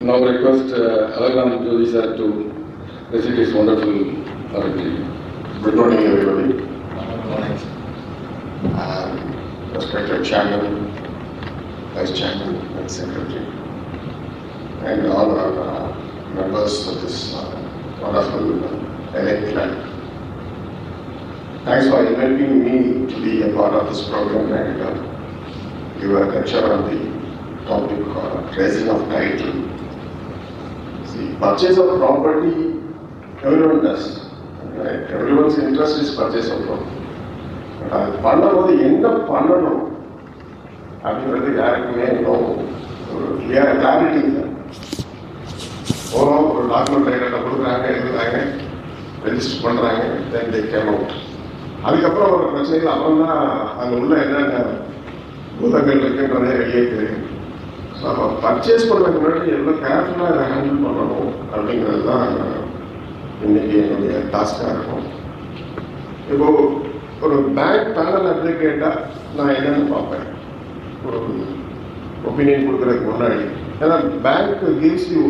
Now request Alagram Jyoti sir to recite his wonderful oratory. Good morning, everybody. Good morning. Respected Chairman, Vice Chairman, and Secretary, and all our members of this wonderful elite club. Thanks for inviting me to be a part of this program and give a lecture on the topic raising of title. See, purchase of property, everyone does. Right? Everyone's interest is purchase of property. But அது பண்ணும்போது என்ன பண்ணணும் அப்படின்றது யாருக்குமே இன்னும் ஒரு clarity இல்லை. போகிறோம், ஒரு டாக்குமெண்ட் ரைட்டர்கிட்ட கொடுக்குறாங்க, எழுதுறாங்க, ரெஜிஸ்டர் பண்ணுறாங்க, தென் தே கேம் அவுட். அதுக்கப்புறம் ஒரு பிரச்சனைகள் அப்புறம் தான் அங்கே உள்ள என்னென்ன பூதங்கள் இருக்குன்றதே வெளியே தெரியும். ஸோ அப்போ பர்ச்சேஸ் பண்ணுறதுக்கு முன்னாடி எவ்வளோ கேர்ஃபுல்லாக இதை ஹேண்டில் பண்ணணும் அப்படிங்கிறது தான் இன்னைக்கு என்னுடைய டாஸ்காக இருக்கும். இப்போது ஒரு பேங்க் பேனல் அப்ளிகேட்டாக நான் என்னென்னு பார்ப்பேன் ஒரு ஒப்பீனியன் கொடுக்குறதுக்கு முன்னாடி. ஏன்னா bank gives you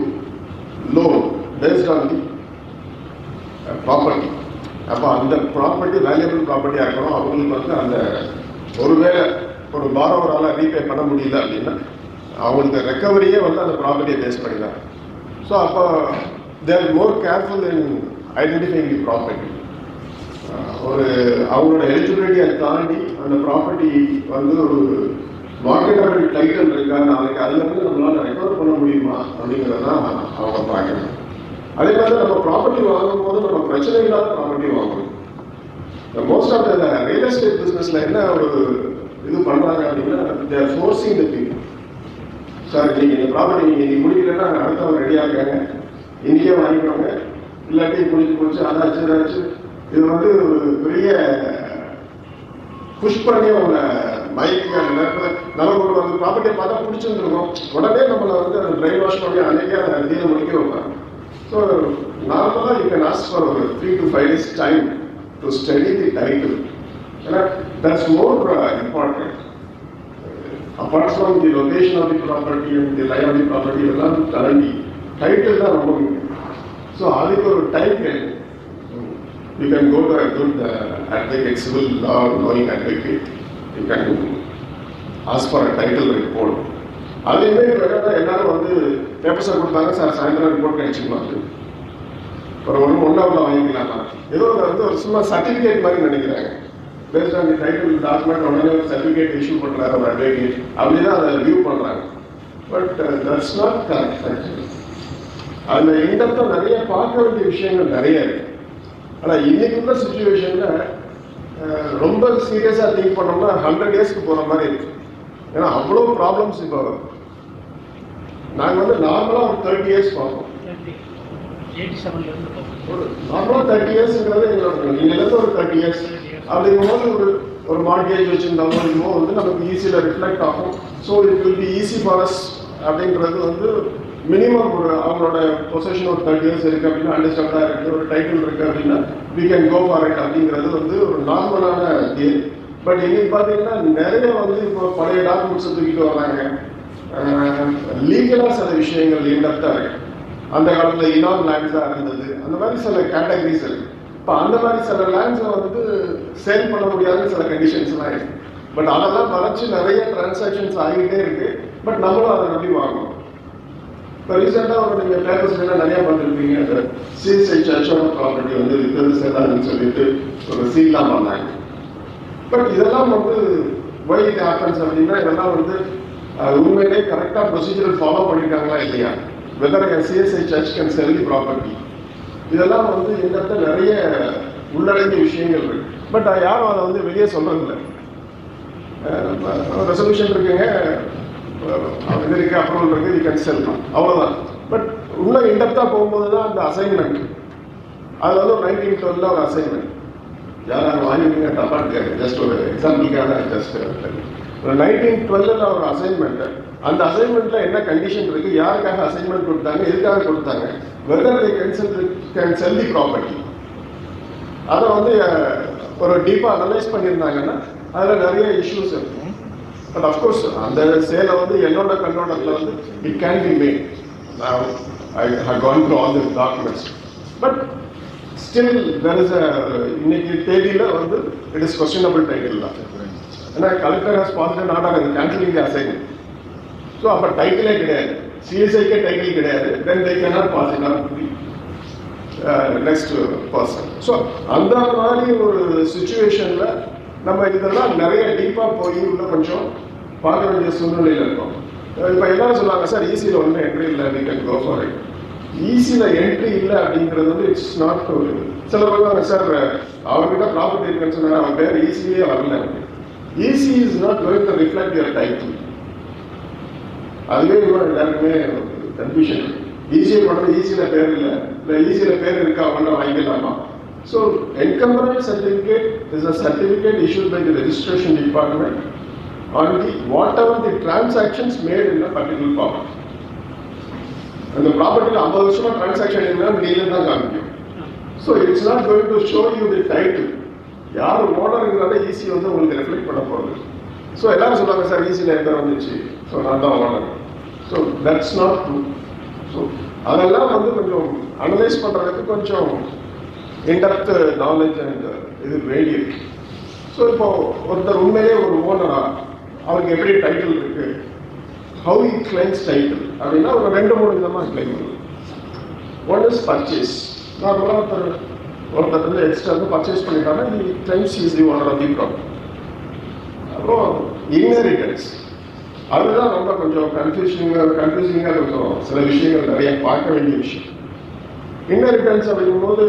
loan based on the property. அப்போ அந்த ப்ராப்பர்ட்டி வேல்யூபிள் ப்ராப்பர்ட்டியாக இருக்கணும். அவங்களுக்கு வந்து அந்த ஒருவேளை ஒரு பாரோவரால் ரீபே பண்ண முடியல அப்படின்னா அவங்களுக்கு ரெக்கவரியே வந்து அந்த ப்ராப்பர்ட்டியை பேஸ் பண்ணி தான். ஸோ அப்போ they are more careful in identifying the property. ஒரு அவங்களோட எலிஜிபிலிட்டியை தாண்டி அந்த ப்ராப்பர்ட்டி வந்து ஒரு மார்க்கெட்டபிள் டைட்டில் இருக்கா, நாளைக்கு அதுலேருந்து நம்மளால் ரெக்கவர் பண்ண முடியுமா அப்படிங்கிறது தான் அவங்க பார்க்கணும். அதே மாதிரி நம்ம ப்ராப்பர்ட்டி வாங்கும் போது நம்ம பிரச்சனை இல்லாத ப்ராப்பர்ட்டி வாங்கணும். Most of the real estate பிஸ்னஸில் என்ன ஒரு இது பண்ணுறாங்க அப்படின்னா they are forcing the people. Sir நீங்கள் இந்த ப்ராப்பர்ட்டி நீங்கள் இன்னைக்கு முடிக்கலன்னா அடுத்தவங்க ரெடியாக இருக்காங்க, இன்றைக்கே வாங்கிக்கோங்க, இல்லாட்டி முடிச்சு அதாச்சு ஏதாச்சு. இது வந்து ஒரு பெரிய புஷ் பண்ணி அவங்க மைக்கு அந்த நேரத்தில் நமக்கு ஒரு அந்த ப்ராப்பர்ட்டியை பார்த்தா பிடிச்சிருந்துருக்கோம், உடனே நம்மளை வந்து அந்த பிரெயின் வாஷ் பண்ணி அன்றைக்கே அதை டீலை முடிக்க வைப்பாங்க. ஸோ நார்மலாக யூ கேன் ஆஸ்க் ஃபார் ஒரு 3 to 5 days time to study the title. ஏன்னா that's more important. Apart from the location of the property and the life of the property எல்லாம் தாண்டி டைட்டில் தான் ரொம்ப முக்கியம். ஸோ அதுக்கு ஒரு டைம் கிடைக்கும். You can go to a good advocate, civil law knowing advocate. You can ask for a title report. அதுவுமே எல்லாரும் வந்து பேப்பர்ஸை கொடுத்தாங்க, சார் சாயந்தரம் ரிப்போர்ட் கிடைச்சிக்கலாம், ஒரு 1 hour வாங்கிக்கலாமா, ஏதோ வந்து ஒரு சும்மா சர்டிஃபிகேட் மாதிரி நினைக்கிறாங்க. Based on the title document உடனே ஒரு சர்டிஃபிகேட் இஷ்யூ பண்ணுறாரு ஒரு அட்வொகேட், அப்படி தான் அதை ரிவ்யூ பண்ணுறாங்க. But that's not correct. அதில் இன்டெப்த்தாக நிறைய பார்க்க வேண்டிய விஷயங்கள் நிறைய இருக்கு. ஆனால் இன்னைக்கு உள்ள சுச்சுவேஷனில் ரொம்ப சீரியஸாக திங்க் பண்ணோம்னா 100 daysக்கு போகிற மாதிரி இருக்கு. ஏன்னா அவ்வளோ ப்ராப்ளம்ஸ். இப்போ நாங்கள் வந்து நார்மலாக ஒரு 30 years பார்ப்போம். ஒரு நார்மலாக 30 yearsங்கிறது எங்களோட இங்கிலேருந்து ஒரு 30 years அப்படிங்கும்போது ஒரு மார்கேஜ் வச்சுருந்தாலும் இதுவும் வந்து நமக்கு ஈஸியில் ரிஃப்ளெக்ட் ஆகும். So it will be easy for us அப்படிங்கிறது வந்து மினிமம் ஒரு அவங்களோட பொசிஷன் ஒரு 30 years இருக்குது அப்படின்னா, அண்டர்ஸ்டாண்டாக இருக்குது, ஒரு டைட்டில் இருக்குது அப்படின்னா we can go for it அப்படிங்கிறது வந்து ஒரு நார்மலான தியரி. பட் இன்னைக்கு பார்த்தீங்கன்னா நிறைய வந்து இப்போ பழைய டாக்குமெண்ட்ஸை தூக்கிட்டு வர்றாங்க. லீகலாக சில விஷயங்கள் இன்டெப்த்தாக இருக்கு. அந்த காலத்தில் இனாம் லேண்ட்ஸாக இருந்தது, அந்த மாதிரி சில கேட்டகரிஸ் இருக்கு. இப்போ அந்த மாதிரி சில லேண்ட்ஸை வந்து சேல் பண்ண முடியாத சில கண்டிஷன்ஸ்லாம் இருக்கு. பட் அதெல்லாம் மறைச்சு நிறைய டிரான்சாக்ஷன்ஸ் ஆகிட்டே இருக்கு. பட் நம்மளும் அதை நம்பி வாங்கணும். இப்போ ரீசெண்டாக ஒரு நீங்கள் பேப்பர்ஸ் எல்லாம் நிறையா பண்ணிருப்பீங்க. அந்த சிஎஸ்ஐ சர்ச்சோட ப்ராப்பர்ட்டி வந்து வித்தது சேதான்னு சொல்லிட்டு ஒரு சீல்லாம் பண்ணாங்க. பட் இதெல்லாம் வந்து வை இட் ஹேப்பன்ஸ் அப்படின்னா இதெல்லாம் வந்து உண்மையிலே கரெக்டாக ப்ரொசீஜர் ஃபாலோ பண்ணியிருக்காங்களா இல்லையா, whether CSI church can sell the property, இதெல்லாம் வந்து இந்த இடத்துல நிறைய உள்ளடங்கிய விஷயங்கள் இருக்கு. பட் யாரும் அதை வந்து வெளியே சொல்றதில்லை. ரெசல்யூஷன் இருக்குங்க, இது இருக்கு, அப்ரூவல் இருக்கு, யூ கேன் செல், அவ்வளோதான். பட் இன்னும் இன்டெப்த்தாக போகும்போது தான் அந்த அசைன்மெண்ட், அதில் வந்து ஒரு 1912 ஒரு அசைன்மெண்ட், யாரும் வாங்கிட்டீங்க தப்பா இருக்காரு, ஜஸ்ட் ஒரு எக்ஸாம்பிளுக்காக ஜஸ்ட் ஒரு 1912 ஒரு அசைன்மெண்ட். அந்த அசைன்மெண்ட்ல என்ன கண்டிஷன் இருக்கு, யாருக்காக அசைன்மெண்ட் கொடுத்தாங்க, எதுக்காக கொடுத்தாங்க, whether they can sell the property, அதை வந்து ஒரு டீப்பாக அனலைஸ் பண்ணியிருந்தாங்கன்னா அதில் நிறைய இஷ்யூஸ் இருக்கும். பட் அஃப்கோர்ஸ் அந்த சேலை வந்து என்னோட கண்ணோட்டத்தில் வந்து it can be made. now I have gone through all the documents. But still there is a இன்னைக்கு தேதியில வந்து it is questionable title தான். ஏன்னா collector has passed an order and cancelling the assignment. So அப்போ டைட்டிலே கிடையாது, சிஎஸ்ஐக்கே title கிடையாது, then they cannot pass it on to the next person. So அந்த மாதிரி ஒரு சுச்சுவேஷன்ல நம்ம இதெல்லாம் நிறைய டீப்பாக போய் உள்ள கொஞ்சம் பார்க்க வேண்டிய சூழ்நிலையில் இருக்கோம். இப்போ எல்லாரும் சொல்லுவாங்க சார் ஈஸியில் ஒன்றும் என்ட்ரி இல்லை, we can go for it. ஈஸியில் என்ட்ரி இல்லை அப்படிங்கிறது வந்து இட்ஸ் நாட் ஒரு சில சொல்லுவாங்க சார் அவர்கிட்ட ப்ராப்பர்ட்டி இருக்குன்னு சொன்னாங்க, அவர் பேர் ஈஸியே வரல. Easy is not going to reflect your title. அதுவே எல்லாருக்குமே கன்ஃபியூஷன். ஈஸியை பண்ணுறது ஈஸியில் பேர் இல்லை ஈஸியில் பேர் இருக்கா ஒன்றா வாங்கிக்கலாமா? So encumbrance certificate is a certificate issued by the registration department on the whatever the transactions made in a particular property. அந்த ப்ராப்பர்ட்டியில் 50 வருஷமா டிரான்சாக்ஷன் இருந்தால் நீங்களே தான் காமிக்கும். So it's not going to show you the title. யார் ஓனருங்கிறத easy வந்து உங்களுக்கு reflect பண்ண போகுது. ஸோ எல்லாரும் சொல்லுவாங்க சார் ஈஸியில் எந்த வந்துச்சு, ஸோ நான் தான் owner. So that's not true. So அதெல்லாம் வந்து கொஞ்சம் அனலைஸ் பண்ணுறதுக்கு கொஞ்சம் இன்டெப்த் நாலேஜ் அண்ட் இது வேண்டியது. ஸோ இப்போ ஒருத்தர் உண்மையிலே ஒரு ஓனரா அவருக்கு எப்படி டைட்டில் இருக்கு, ஹவு இ கிளைம்ஸ் டைட்டில் அப்படின்னா ஒரு 2-3 விதமாக கிளைம் பண்ணுது. One is purchase. நார்மலாக ஒருத்தர் வந்து எக்ஸ்ட்ரா வந்து பர்ச்சேஸ் பண்ணிட்டாங்கன்னா the claims is the owner of the property. அப்புறம் இன்ஹெரிட்டன்ஸ், அதுதான் ரொம்ப கொஞ்சம் கன்ஃபியூசிங்காக கொஞ்சம் சில விஷயங்கள் நிறைய பார்க்க வேண்டிய விஷயம். இன்ஹெரிட்டன்ஸ் அப்படிங்கும்போது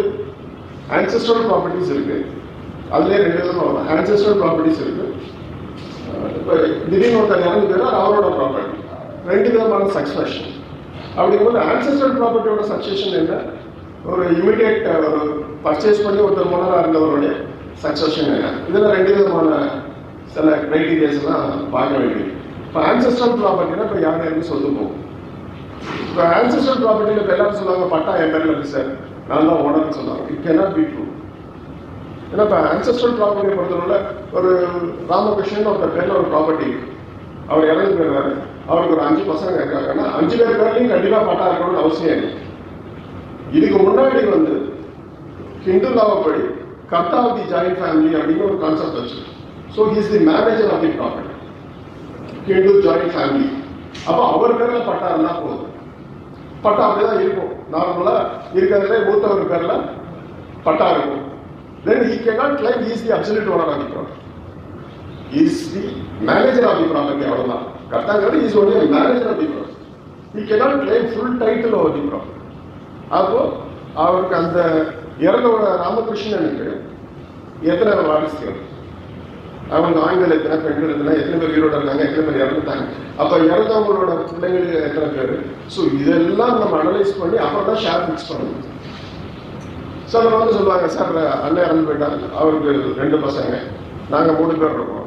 ஆன்செஸ்ட்ரல் ப்ராப்பர்ட்டிஸ் இருக்கு, அதுலேயே 2 விதமாக வரும். ஆன்செஸ்ட்ரல் ப்ராப்பர்ட்டிஸ் இருக்கு, இப்போ திடீர்னு ஒருத்தர் இறந்து பேர் அவரோட ப்ராப்பர்ட்டி, 2 விதமான சக்சஷன். அப்படிங்கும்போது ஆன்செஸ்ட்ரல் ப்ராப்பர்ட்டியோட சக்சஷன் என்ன, ஒரு இமிடியேட் ஒரு பர்ச்சேஸ் பண்ணி ஒருத்தர் ஓனராக இருந்தவருடைய சக்சஷன் என்ன, இதில் 2 விதமான சில கிரைட்டீரியாஸ் எல்லாம் பார்க்க வேண்டியது. இப்போ ஆன்செஸ்ட்ரல் ப்ராப்பர்ட்டினா இப்போ யாருக்கு சொத்து போகும். இப்போ ஆன்செஸ்ட்ரல் ப்ராப்பர்ட்டியில் இப்போ எல்லாரும் சொல்லுவாங்க பட்டா என் பேரில் இருக்கு சார், நான் தான் ஓனர்னு சொல்லுவாங்க. It cannot be true. ஏன்னா இப்போ ஆன்செஸ்ட்ரல் ப்ராப்பர்ட்டியை பொறுத்தவரை ஒரு ராமகிருஷ்ணன் ஒருத்தர் பேரில் ஒரு ப்ராப்பர்ட்டி இருக்கு, அவர் இறந்து போயிடுறாரு, அவருக்கு ஒரு 5 பசங்க இருக்காங்கன்னா 5 பேர் பேர்லையும் கண்டிப்பாக பட்டா இருக்கணும்னு அவசியம் இல்லை. இதுக்கு முன்னாடி வந்து ஹிந்து லாவப்படி கர்த்தா ஆஃப் தி ஜாயிண்ட் ஃபேமிலி அப்படின்னு ஒரு கான்செப்ட் வச்சு, so he is the manager of the property, Hindu joint family. அப்போ அவர் பேரில் பட்டா இருந்தால் போதும். பட்டா அப்படிதான் இருக்கும், நார்மலாக இருக்கிறதுல மூத்தவர் பேரில் பட்டா இருக்கும். Then he cannot claim he is the absolute owner of the property. He is the manager of the property. அவ்வளவுதான். கர்த்தாங்கிறது is only a manager of the property. He cannot claim full title over the property. அப்போ அவருக்கு அந்த இறந்தோட ராமகிருஷ்ணனுக்கு எத்தனை வாரிசுகள், அவங்க ஆண்கள் எத்தனை, பெண்கள் எத்தனை, எத்தனை பேர் உயிரோட இருக்காங்க, எத்தனை பேர் இறந்துட்டாங்க, அப்போ இறந்தவங்களோட பிள்ளைங்களுக்கு எத்தனை பேர். ஸோ இதெல்லாம் நம்ம அனலைஸ் பண்ணி அப்புறம் தான் ஷேர் ஃபிக்ஸ் பண்ணணும். சார் நம்ம வந்து சொல்லுவாங்க சார் அண்ணன் இறந்து போயிட்டாங்க, அவருக்கு 2 பசங்க, நாங்கள் 3 பேர் இருக்கோம்.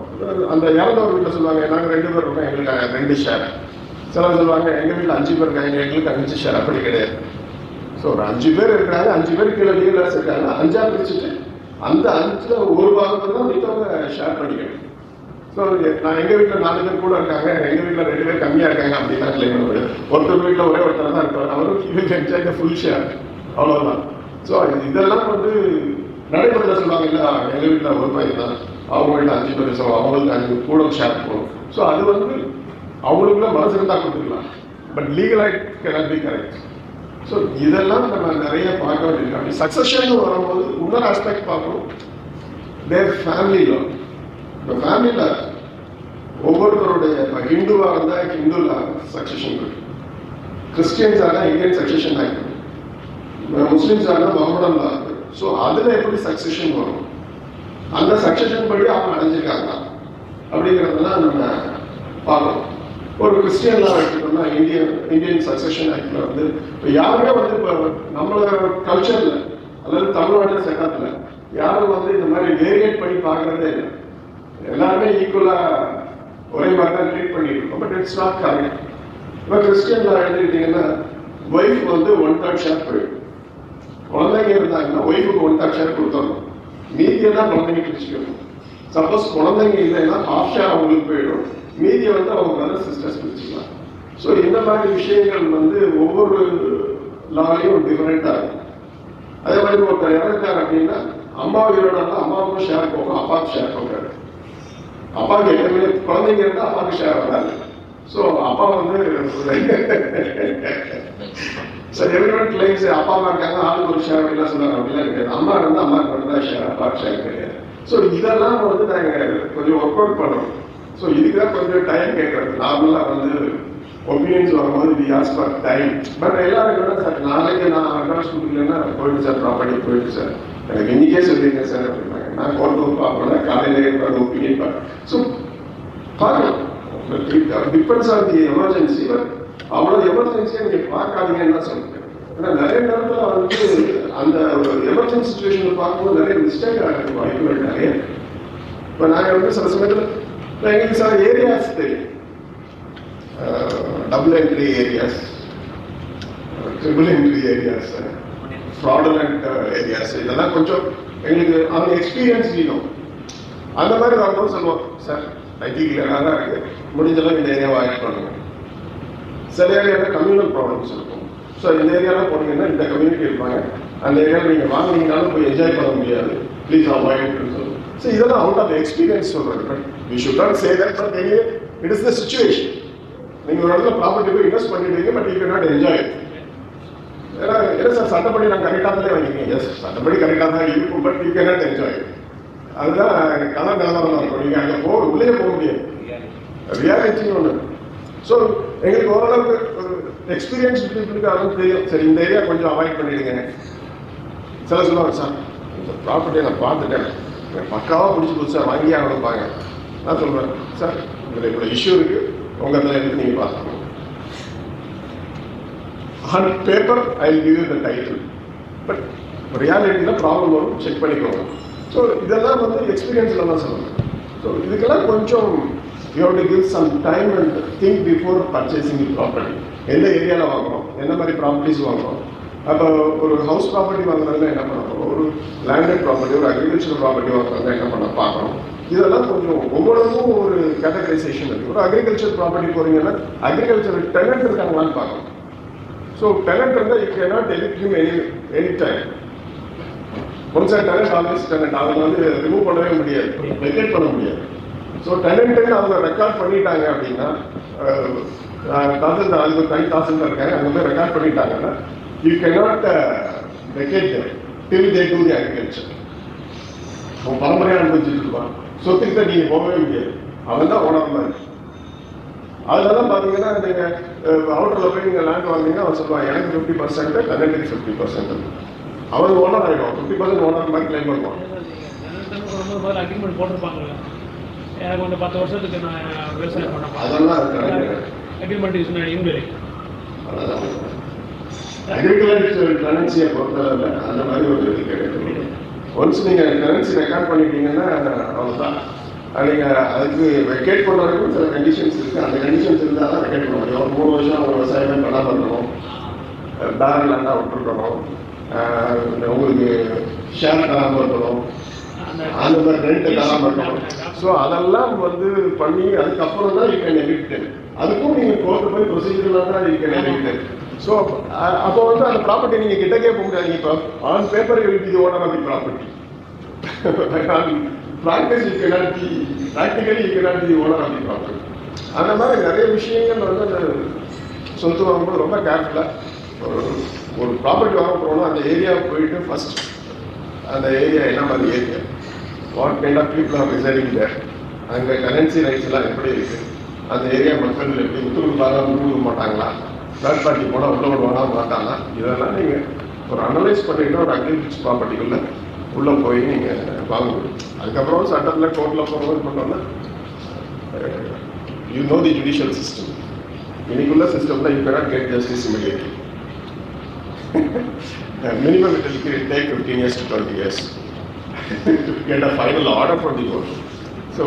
அந்த இறந்தவர் வீட்டில் சொல்லுவாங்க நாங்கள் 2 பேர் இருக்கோம், எங்களுக்கு 2 ஷேர். சிலர் சொல்லுவாங்க எங்கள் வீட்டில் 5 பேர் இருக்காங்க, எங்களுக்கு 5 ஷேர். அப்படி கிடையாது. ஸோ ஒரு 5 பேர் இருக்கிறாங்க, 5 பேர் கீழே லீகலாக இருக்காங்க, 5ஆக பிரிச்சுட்டு அந்த 5ல் ஒரு பாகத்தை தான் மித்தவங்க ஷேர் பண்ணிக்கணும். ஸோ நான் எங்கள் வீட்டில் 4 பேர் கூட இருக்காங்க, எங்கள் வீட்டில் 2 பேர் கம்மியாக இருக்காங்க அப்படின்னா கிளைம் பண்ண முடியாது. ஒருத்தர் வீட்டில் ஒரே ஒருத்தர் தான் இருப்பார், அவரும் என்ஜாய் த ஃபுல் ஷேர், அவ்வளோதான். ஸோ இதெல்லாம் வந்து நடைமுறையில் சொல்லுவாங்க, இல்லை எங்கள் வீட்டில் ஒரு பையன் தான், அவங்க வீட்டில் 5 பேர், ஸோ அவங்களுக்கு 5 கூட ஷேர் போகணும். ஸோ அது வந்து அவங்களுக்குள்ள மனசு இருந்தால் கொடுத்துக்கலாம், பட் லீகலாக கேனாட் பி கரெக்ட். ஸோ இதெல்லாம் நம்ம நிறைய பார்க்க வேண்டியிருக்கு. அப்படி சக்சஷன் வரும்போது இன்னொரு ஆஸ்பெக்ட் பார்க்கணும், தேர் ஃபேமிலி லா. இப்போ ஃபேமிலியில் ஒவ்வொருத்தருடைய, இப்போ ஹிந்துவாக இருந்தால் ஹிந்துவில் சக்சஷன் இருக்கு, கிறிஸ்டியன்ஸாக இருந்தால் இந்தியன் சக்சஷன் ஆகிருக்கு, முஸ்லிம்ஸாக இருந்தால் மொஹமடன் லா இருக்கு. ஸோ அதில் எப்படி சக்சஷன் வரும், அந்த சக்சஷன் படி அவங்க அடைஞ்சிருக்காங்க அப்படிங்கிறதெல்லாம் நம்ம பார்க்கணும். ஒரு கிறிஸ்டியன் லா எடுத்துட்டோம்னா இந்தியன் சக்சஷன் ஆக்டில் வந்து இப்போ யாருமே வந்து இப்போ நம்மளோட கல்ச்சரில் அதாவது தமிழ்நாடு சட்டத்தில் யாரும் வந்து இந்த மாதிரி வேரியேட் பண்ணி பார்க்குறதே இல்லை. எல்லாருமே ஈக்குவலாக ஒரே மாதிரி தான் ட்ரீட் பண்ணிட்டு இருக்கோம். But it's not correct. இப்போ கிறிஸ்டியன் லா எடுத்துக்கிட்டிங்கன்னா ஒய்ஃப் வந்து 1/3 ஷேர் போயிடும். குழந்தைங்க இருந்தாங்கன்னா ஒய்ஃபுக்கு 1/3 ஷேர் கொடுத்துடணும், மீதியெல்லாம் குழந்தைங்க பிரிச்சுக்கணும். சப்போஸ் குழந்தைங்க இல்லைன்னா 1/2 ஷேர் அவங்களுக்கு போயிடும், மீதியை வந்து அவங்க பிரதர் சிஸ்டர்ஸ் பிரிச்சுக்கலாம். ஸோ இந்த மாதிரி விஷயங்கள் வந்து ஒவ்வொரு லாலையும் டிஃபரெண்டாக இருக்கும். அதே மாதிரி ஒருத்தர் இறந்துட்டார் அப்படின்னா அம்மா உயிரோட இருந்தால் அம்மாவுக்கும் ஷேர் போகும், அப்பாவுக்கு ஷேர் போகாது. அப்பாவுக்கு எப்பவுமே குழந்தைங்க இருந்தால் அப்பாவுக்கு ஷேர் வராது. ஸோ அப்பா வந்து சார் எவ்ரிவன் கிளைம்ஸ் அப்பா அம்மா இருக்காங்க ஆளுக்கு ஒரு ஷேர் அப்படிலாம் சொல்லுவாங்க. அப்படிலாம் கிடையாது. அம்மா இருந்தால் அம்மாவுக்கு மட்டும் தான் ஷேர், அப்பாவுக்கு ஷேர் கிடையாது. ஸோ இதெல்லாம் வந்து நாங்கள் கொஞ்சம் ஒர்க் அவுட் பண்ணுறோம். ஸோ இதுக்கு தான் கொஞ்சம் டைம் கேட்குறது. நார்மலாக வந்து ஒப்பீனியன்ஸ் வரும்போது we ask for time. But எல்லாரும் கூட சார் நாளைக்கு நான் அட்வான்ஸ் கொடுக்கலன்னா போயிட்டு சார் ப்ராப்பர்ட்டி போயிட்டு சார் எனக்கு இன்னைக்கே சொல்லியிருக்கேன் சார் அப்படின்னாங்க. நான் கோர்ட்டு பார்ப்பேன் காலையில் ஒப்பீனியன் பார்ப்பேன். ஸோ பார்க்கலாம், depends on the emergency. But அவ்வளோ எமர்ஜென்சியை நீங்கள் பார்க்காதீங்கன்னு தான் சொல்லுவேன். ஏன்னா நிறைய நேரத்தில் வந்து அந்த எமர்ஜென்சி சுச்சுவேஷனில் பார்க்கும்போது நிறைய மிஸ்டேக் ஆகிறது வாய்ப்புகள் நிறைய. இப்போ நாங்கள் வந்து சில சமயத்தில் எங்களுக்கு சில ஏரியாஸ் தெரியும், double entry areas, triple entry areas, fraudulent areas, இதெல்லாம் கொஞ்சம் எங்களுக்கு அவங்க எக்ஸ்பீரியன்ஸ் வேணும். அந்த மாதிரி வரும்போது சொல்லுவோம் சார் ஐடி கிளியராக தான் இருக்குது, முடிஞ்சளவு இந்த ஏரியாவை அவாய்ட் பண்ணுங்க. சில ஏரியாவில் கம்யூனல் ப்ராப்ளம்ஸ் இருக்கும். ஸோ இந்த ஏரியாவில் போனீங்கன்னா இந்த கம்யூனிட்டி இருப்பாங்க, அந்த ஏரியாவில் நீங்கள் வாங்கினீங்கனாலும் போய் என்ஜாய் பண்ண முடியாது, ப்ளீஸ் அவாய்ட்னு சொல்லுவோம். ஸோ இதெல்லாம் அவுட் ஆஃப் எக்ஸ்பீரியன்ஸ் சொல்கிறது. But we should not say that, but it is the situation. நீங்கள் ஒரு இடத்துல ப்ராப்பர்ட்டி போய் இன்வெஸ்ட் பண்ணிடுவீங்க, but you can not enjoy. ஏன்னா என்ன சார் சட்டப்படி நான் கரெக்டாக தான் வாங்கிக்கிறேன். எஸ் சட்டப்படி கரெக்டாக தான் இருக்கும், but you can not enjoy. அதுதான் கலர் நிலவரம் இருக்கும். நீங்கள் அங்கே உள்ளே போக முடியாது, ரியாலிட்டின்னு ஒன்று. ஸோ எங்களுக்கு ஓரளவுக்கு ஒரு எக்ஸ்பீரியன்ஸ் பீப்புளுக்கு அதுவும் தெரியும். சரி இந்த ஏரியா கொஞ்சம் அவாய்ட் பண்ணிடுங்க. சில சொல்லுவாங்க சார் இந்த ப்ராப்பர்ட்டியை நான் பார்த்துட்டேன், பக்காவாக பிடிச்சி புதுசாக வாங்கி ஆகணும்பாங்க. நான் சொல்கிறேன் சார் இதில் இவ்வளோ இஷ்யூ இருக்குது, உங்கள் இதில் எடுத்து நீங்கள் பார்த்துக்கணும். On paper I will give you the title, but ரியாலிட்டியில் ப்ராப்ளம் வரும், செக் பண்ணிக்கோங்க. ஸோ இதெல்லாம் வந்து எக்ஸ்பீரியன்ஸில் தான் சொல்லணும். ஸோ இதுக்கெல்லாம் கொஞ்சம் you have to give some time and think before purchasing the property. எந்த ஏரியாவில் வாங்குறோம், எந்த மாதிரி ப்ராப்பர்ட்டிஸ் வாங்குறோம். அப்போ ஒரு ஹவுஸ் ப்ராப்பர்ட்டி வாங்குறதுல என்ன பண்ணணும், ஒரு லேண்டட் ப்ராப்பர்ட்டி, ஒரு அக்ரிகல்ச்சர் ப்ராப்பர்ட்டி வாங்குறதுல என்ன பண்ண பார்க்கணும். இதெல்லாம் கொஞ்சம் ஒவ்வொருக்கும் ஒரு கேட்டகரைசேஷன் இருக்குது. ஒரு அக்ரிகல்ச்சர் ப்ராப்பர்ட்டி போகிறீங்கன்னா அக்ரிகல்ச்சர் டெனண்ட் இருக்காங்களான்னு பார்க்கணும். ஸோ டெனண்ட் இருந்தால் you can not evict him any time. Once tenant always tenant, அவங்க வந்து ரிமூவ் பண்ணவே முடியாது, வெக்கேட் பண்ண முடியாது. ஸோ டெனண்ட்டுன்னு அவங்க ரெக்கார்ட் பண்ணிட்டாங்க அப்படின்னா, தாசில்தார் அதுக்கு தனி தாசில்தார் இருக்காங்க, அங்கே போய் ரெக்கார்ட் பண்ணிட்டாங்கன்னா you can not vacate till they do the agriculture. அவன் பரம்பரையாக அனுபவிச்சுட்டு இருப்பான், சொத்துக்கு தான் நீங்கள் போகவே முடியாது, அவன் தான் ஓனர் மாதிரி. அதில் தான் பார்த்தீங்கன்னா நீங்கள் அவுட்டரில் போய் நீங்கள் லேண்ட் வாங்கினீங்கன்னா அவன் சொல்லுவான் எனக்கு 50%, டெனண்ட்டுக்கு 50%. அவன் ஓனர் ஆகிடும், 50% ஓனர் மாதிரி கிளைம் பண்ணுவான். அக்ரிமெண்ட் போட்டிருப்பாங்க, எனக்கு வந்து 10 வருஷத்துக்கு நான் விவசாயம் பண்ண அதெல்லாம் அக்ரிமெண்ட் இஸ் இன்வெலிட். அக்ரிகல்ச்சர் டெனன்சியை பொறுத்தளவு அந்த மாதிரி ஒரு இது கிடையாது. ஒன்ஸ் நீங்கள் டெனன்சி ரெக்கார்ட் பண்ணிட்டீங்கன்னா அவ்வளோதான். நீங்கள் அதுக்கு வெக்கேட் பண்ணுறதுக்கும் சில கண்டிஷன்ஸ் இருக்குது. அந்த கண்டிஷன்ஸ் இருந்தால் தான் வெக்கேட் பண்ண முடியும். ஒரு 3 வருஷம் அவங்க விவசாயமே பண்ணாமல் இருக்கணும், பேரல் லேண்டாக விட்டுருக்கணும், உங்களுக்கு ஷேர் தராமல் இருக்கணும், அந்த மாதிரி ரெண்ட் தராமல் இருக்கணும். ஸோ அதெல்லாம் வந்து பண்ணி அதுக்கப்புறம் தான் யூ கேன் எவிக்ட். அதுக்கும் நீங்கள் கோர்ட்டு போய் ப்ரொசீஜர்லாம் தான் யூ கேன் எவிக்ட். ஸோ அப்போ வந்து அந்த ப்ராப்பர்ட்டி நீங்கள் கிட்டக்கே போக முடியாது. இப்போ on paper you will be the owner of the property, practice you can not be, practically you can not be the owner of the property. அந்த மாதிரி நிறைய விஷயங்கள் வந்து அந்த சொத்து வாங்கும்போது ரொம்ப கேர்ஃபுல்லாக ஒரு ப்ராப்பர்ட்டி வாங்க போகிறோம்னா அந்த ஏரியாவுக்கு போயிட்டு ஃபர்ஸ்ட் அந்த ஏரியா என்ன மாதிரி area, what kind of people are residing there, அங்கே கரன்சி ரைட்ஸ் எல்லாம் எப்படி இருக்குது, அந்த ஏரியா மக்கள் எப்படி முத்துருப்பாங்க, முட்டு மாட்டாங்களா, தேர்ட் பார்ட்டி போனால் உள்ள விடுவானா மாட்டாங்களா, இதெல்லாம் நீங்கள் ஒரு அனலைஸ் பண்ணிங்கன்னா ஒரு அக்ரிகல்ச்சர் ப்ராப்பர்ட்டிக்குள்ளே உள்ளே போய் நீங்கள் வாங்கணும். அதுக்கப்புறம் சட்டத்தில் கோர்ட்டில் போகிறது பண்ணோன்னா you know the judicial system. இன்னைக்குள்ள சிஸ்டமில் you cannot get justice immediately. Minimum it will take 15 years to 20 years to get a final order from the court. So,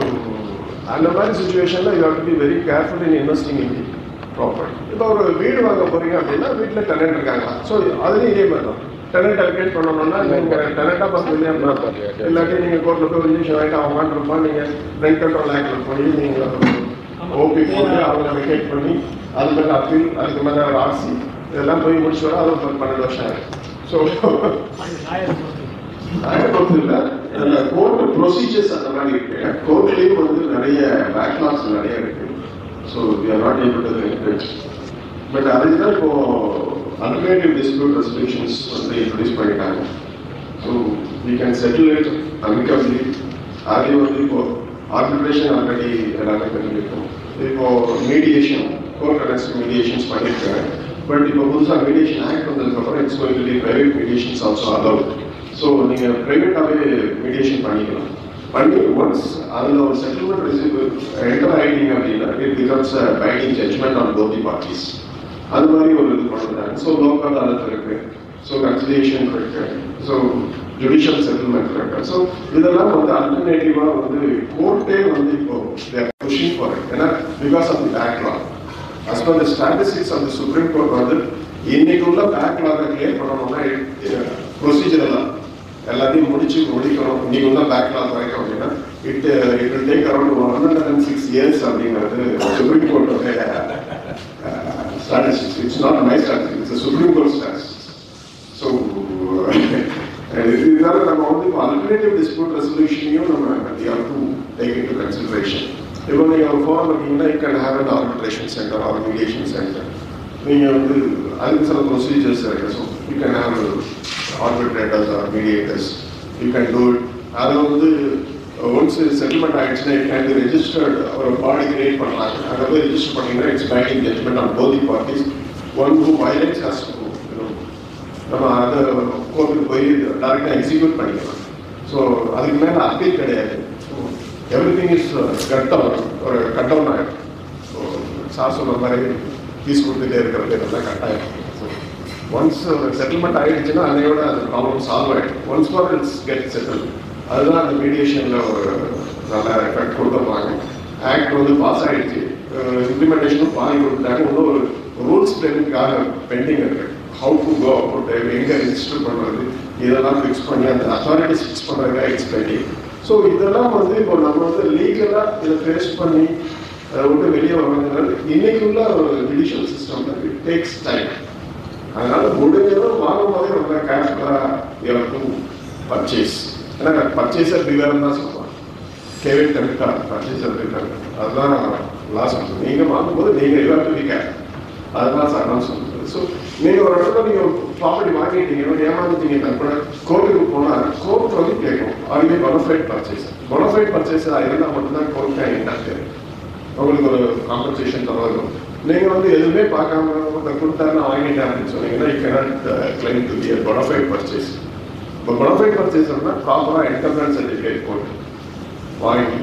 அந்த மாதிரி சுச்சுவேஷனில் you have to be very careful in investing in the property. இப்போ ஒரு வீடு வாங்க போகிறீங்க அப்படின்னா வீட்டில் டெனண்ட் இருக்காங்க. ஸோ அதுலேயும் இதே மாதிரி தான் டெனண்ட் அலோகேட் பண்ணணும்னா நீங்கள் டெனண்டாக பார்த்து இல்லாட்டி நீங்கள் கோர்ட்டில் போய் ரிஜிஸ்ட்ரேஷன் ஆகிட்டு அவங்க இருப்பான், நீங்கள் ரெண்ட் கண்ட்ரோல் ஆக்டில் போய் நீங்கள் ஓபி போட்டு அவங்களை வெக்கேட் பண்ணி அது மேலே அப்பீல், அதுக்கு மேலே ஆர்சி, இதெல்லாம் போய் முடிச்சு வர அது ஒரு 12 வருஷம் ஆகும். ஸோ பொறுத்து இல்லை, கோர்ட் ப்ரொசீஜர்ஸ் அந்த மாதிரி இருக்கு. கோர்ட்லேயும் வந்து நிறைய பேக்லாக்ஸ் நிறைய இருக்கு. So we are not able to encourage. But அதுதான் இப்போ அல்டர்னேட்டிவ் டிஸ்பியூட் ரெசல்யூஷன்ஸ் வந்து இன்ட்ரடியூஸ் பண்ணிட்டாங்க. So we can settle it amicably. அது வந்து இப்போ ஆர்பிட்ரேஷன் ஆல்ரெடி எல்லாமே பண்ணியிருக்கோம். இப்போ மீடியேஷன், கோர்ட் அரெஸ்ட் மீடியேஷன்ஸ் பண்ணியிருக்காங்க. பட் இப்போ புதுசாக மீடியேஷன் ஆக்ட் வந்ததுக்கப்புறம் it's going to be private mediations also allowed. So நீங்கள் ப்ரைவேட்டாகவே மீடியேஷன் பண்ணிக்கலாம். பண்ணி ஒன்ஸ் அதில் ஒரு செட்டில்மெண்ட் ரிசீவ் என்டர் ஆகிட்டீங்க அப்படின்னா it becomes a binding judgment on both the parties. அது மாதிரி ஒரு இது பண்ணுறாங்க. ஸோ லோக் அதாலத் இருக்கு, ஸோ கன்சிலியேஷன் இருக்கு, ஸோ ஜுடிஷியல் செட்டில்மெண்ட் இருக்கு. ஸோ இதெல்லாம் வந்து அல்டர்னேட்டிவாக வந்து கோர்ட்டே வந்து இப்போ புஷிங் ஃபார் இட். ஏன்னா because of the backlog as per the statistics of the Supreme Court வந்து இன்னைக்கு உள்ள பேக்லாகை கிளியர் பண்ணணும்னா ப்ரொசீஜரெல்லாம் எல்லாத்தையும் முடிக்கணும். இன்னைக்கு உள்ள பேக்லாக் வரைக்கும் அப்படின்னா it will take around 106 years அப்படிங்கிறது supreme கோர்ட்டோட statistics. It's not my statistics, it's a Supreme Court statistics. So இதனால நம்ம வந்து இப்போ அல்டர்னேட்டிவ் டிஸ்பியூட் ரெசல்யூஷனையும் நம்ம we have to take into consideration. இப்போ நீங்கள் ஒரு ஃபோரம் இருக்கீங்கன்னா you can have an arbitration centre or mediation centre. நீங்கள் வந்து அதுக்கு சில ப்ரொசீஜர்ஸ் இருக்கு. So you can have arbitrators or mediators, you can do it. அதை வந்து ஒன்ஸ் செட்டில்மெண்ட் ஆகிடுச்சுன்னா இட் கேன் பி ரெஜிஸ்டர்ட். ஒரு பாடி கிரியேட் பண்ணுறாங்க, அதை போய் ரெஜிஸ்டர் பண்ணிங்கன்னா it's binding judgment on both the parties. One who violates has to நம்ம அதை கோர்ட்டுக்கு போய் டைரெக்டாக எக்ஸிக்யூட் பண்ணிக்கலாம். ஸோ அதுக்கு மேலே அப்பீல் கிடையாது. எவ்ரிதிங் இஸ் கட்டம், ஒரு கட்டம் ஆகிடும். ஸோ சார் சொன்ன மாதிரி ஃபீஸ் கொடுத்துட்டே இருக்கிறது இதெல்லாம் கட்டாயம். ஸோ ஒன்ஸ் ஒரு செட்டில்மெண்ட் ஆகிடுச்சுன்னா அன்னையோட அந்த ப்ராப்ளம் சால்வ் ஆகிடும். Once for it's get settle. அதுதான் அந்த மீடியேஷனில் ஒரு நல்ல எஃபெக்ட் கொடுத்துருப்பாங்க. ஆக்ட் வந்து பாஸ் ஆகிடுச்சு, இம்ப்ளிமெண்டேஷனும் பாதி கொடுத்துட்டாங்க. இன்னும் ஒரு ரூல்ஸ் ஃப்ரேமுக்காக பெண்டிங் இருக்குது. ஹவு டு கோ அபவுட், எங்கே ரெஜிஸ்டர் பண்ணுறது, இதெல்லாம் ஃபிக்ஸ் பண்ணி அந்த அத்தாரிட்டிஸ் ஃபிக்ஸ் பண்ணுறதுக்காக இட்ஸ் பெண்டிங். ஸோ இதெல்லாம் வந்து இப்போ நம்ம வந்து லீகலாக இதை ஃபேஸ் பண்ணி விட்டு வெளியே வரணுங்கிறது இன்னைக்கு உள்ள ஒரு judicial system it takes time. அதனால முடிஞ்சதும் வாங்கும் போதே ரொம்ப கேர்ஃபுல்லாக டு பர்ச்சேஸ். ஏன்னா பர்ச்சேஸர் பிவேர்னு தான் சொல்லுவாங்க. கேவே தவிர்த்தா பர்ச்சேஸர் பிவேர், அதுதான் லாஸ் ஆகும். நீங்கள் வாங்கும்போது நீங்கள் இவாட்டுவீங்க, அதுதான் சட்டம் சொல்லுது. ஸோ நீங்கள் ஒரு இடத்துல நீங்கள் ப்ராப்பர்ட்டி வாங்கிட்டீங்கன்னா ஏமாந்துட்டீங்கன்னா கூட கோர்ட்டுக்கு போனால் கோர்ட் வந்து கேட்கும் அதுவே பொனஃபைட் பர்ச்சேஸ். பொனஃபைட் பர்ச்சேஸாக இருந்தால் மட்டும்தான் கோர்ட்டு என்ன உங்களுக்கு ஒரு காம்பன்சேஷன் தரும். நீங்கள் வந்து எதுவுமே பார்க்காம கொடுத்தாருன்னு வாங்கிட்டேன் அப்படின்னு சொன்னீங்கன்னா you cannot claim to be a bona fide purchase. இப்போ பொனஃபைட் பர்ச்சேஸ்னா ப்ராப்பராக இன்டர்னல் சர்டிஃபிகேட் போட்டு வாங்கி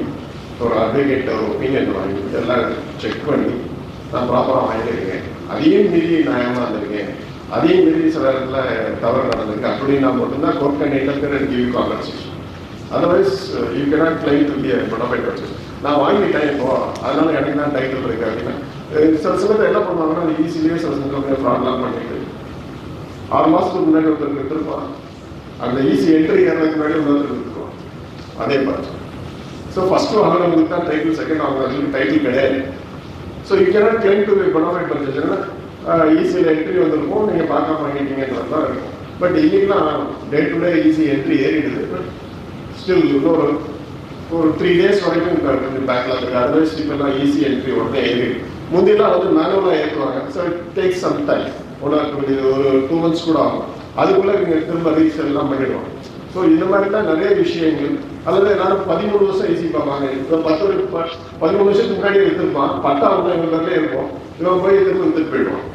ஒரு அட்வொகேட் ஒப்பீனியன் வாங்கி எல்லாம் செக் பண்ணி நான் ப்ராப்பராக வாங்கியிருக்கேன், அதையும் மீறி நான் ஏமாந்துருக்கேன், அதையும் மீறி சில இடத்துல தவறு நடந்திருக்கு அப்படின்னா மட்டும்தான் court can interfere and give you compensation. Otherwise you cannot claim to be a bona fide purchase. நான் வாங்கிட்டேன் இப்போ அதனால எனக்கு தான் டைட்டில் இருக்கு அப்படின்னா சில சமயத்தில் என்ன பண்ணுவாங்கன்னா அது ஈஸிலேயே சில சமயத்தில் ஃப்ராட்லாம் பண்ணிட்டு 6 மாதத்துக்கு முன்னாடி ஒருத்தர் எடுத்துருப்பான், அந்த ஈஸி என்ட்ரி ஏறதுக்கு முன்னாடி ஒருத்தர் எடுத்துருவான் அதே பார்த்து. ஸோ ஃபர்ஸ்ட் வாங்கினவங்களுக்கு தான் டைட்டில், செகண்ட் வாங்கினவங்களுக்கு டைட்டில் கிடையாது. So you cannot claim to be bona fide பர்ச்சேஸ்னா ஈஸியில் என்ட்ரி வந்திருக்கும், நீங்கள் பார்க்காம வாங்கிட்டீங்கன்றது தான் இருக்கும். பட் இன்னைக்குலாம் day to day easy entry ஏறிடுது. பட் ஸ்டில் இன்னொரு 3 days வரைக்கும் கொஞ்சம் பேக்லாக் இருக்குது. அதர்வைஸ் இப்போல்லாம் ஈஸி என்ட்ரி உடனே ஏறி முந்திலாம் வந்து மேனுவலாக ஏற்றுவாங்க. So it takes some time, ஒரு 2 months கூட ஆகும். அதுக்குள்ளே நீங்கள் திரும்ப ரீசெல் எல்லாம் பண்ணிடுவாங்க. ஸோ இந்த மாதிரி தான் நிறைய விஷயங்கள். அல்லது எல்லாரும் 13 வருஷம் ஈஸி பார்ப்பாங்க. இப்போ 13 வருஷத்துக்கு முன்னாடி எடுத்துருப்பான், பட்டா வந்து எங்களுக்குள்ளே இருக்கும், இவன் போய் எதிர்ப்பு எடுத்துட்டு போயிடுவான்.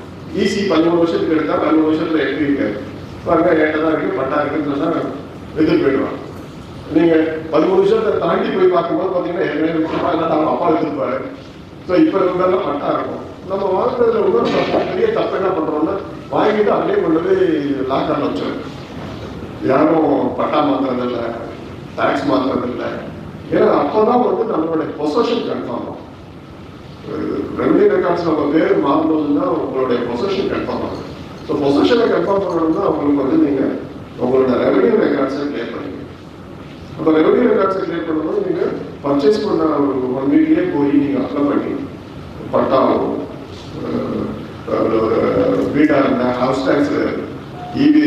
ஈஸி 13 வருஷத்துக்கு எடுத்தால் 13 வருஷத்தில் என்ட்ரி இருக்காது. பாருங்க ஏட்ட தான் இருக்குது, பட்டா இருக்குன்னு சொன்னால் எடுத்துட்டு போயிடுவான். நீங்கள் 13 வருஷத்தை தாண்டி போய் பார்க்கும்போது பார்த்தீங்கன்னா அவங்க அப்பா எடுத்துருப்பாரு. ஸோ இப்போ இருந்தாலும் பட்டா இருக்கும். நம்ம வாங்குறதுல இன்னொரு பெரிய தப்பு என்ன பண்ணுறோம்னா வாங்கிட்டு அப்படியே கொண்டு போய் லாக்டவுன் வச்சிடும். யாரும் பட்டா மாற்றுறதில்லை, டேக்ஸ் மாற்றுறதில்லை. ஏன்னா அப்போ தான் வந்து நம்மளுடைய பொசஷன் கன்ஃபார்ம் ஆகும். ரெவன்யூ ரெக்கார்ட்ஸ் நம்ம பேர் மாறும்போது தான் உங்களுடைய பொசஷன் கன்ஃபார்ம் ஆகும். ஸோ பொசஷனை கன்ஃபார்ம் பண்ணணும்னா உங்களுக்கு வந்து நீங்கள் உங்களோட ரெவன்யூ ரெக்கார்ட்ஸை கிளியர் பண்ணிக்கணும். அந்த ரெவன்யூ ரெக்கார்ட்ஸை கிளியர் பண்ணும்போது நீங்கள் பர்ச்சேஸ் பண்ண ஒரு 1 weekலேயே போய் நீங்கள் அப்ளை பண்ணி பட்டாவும் வீடாக இருந்தால் ஹவுஸ் டேக்ஸ் இபி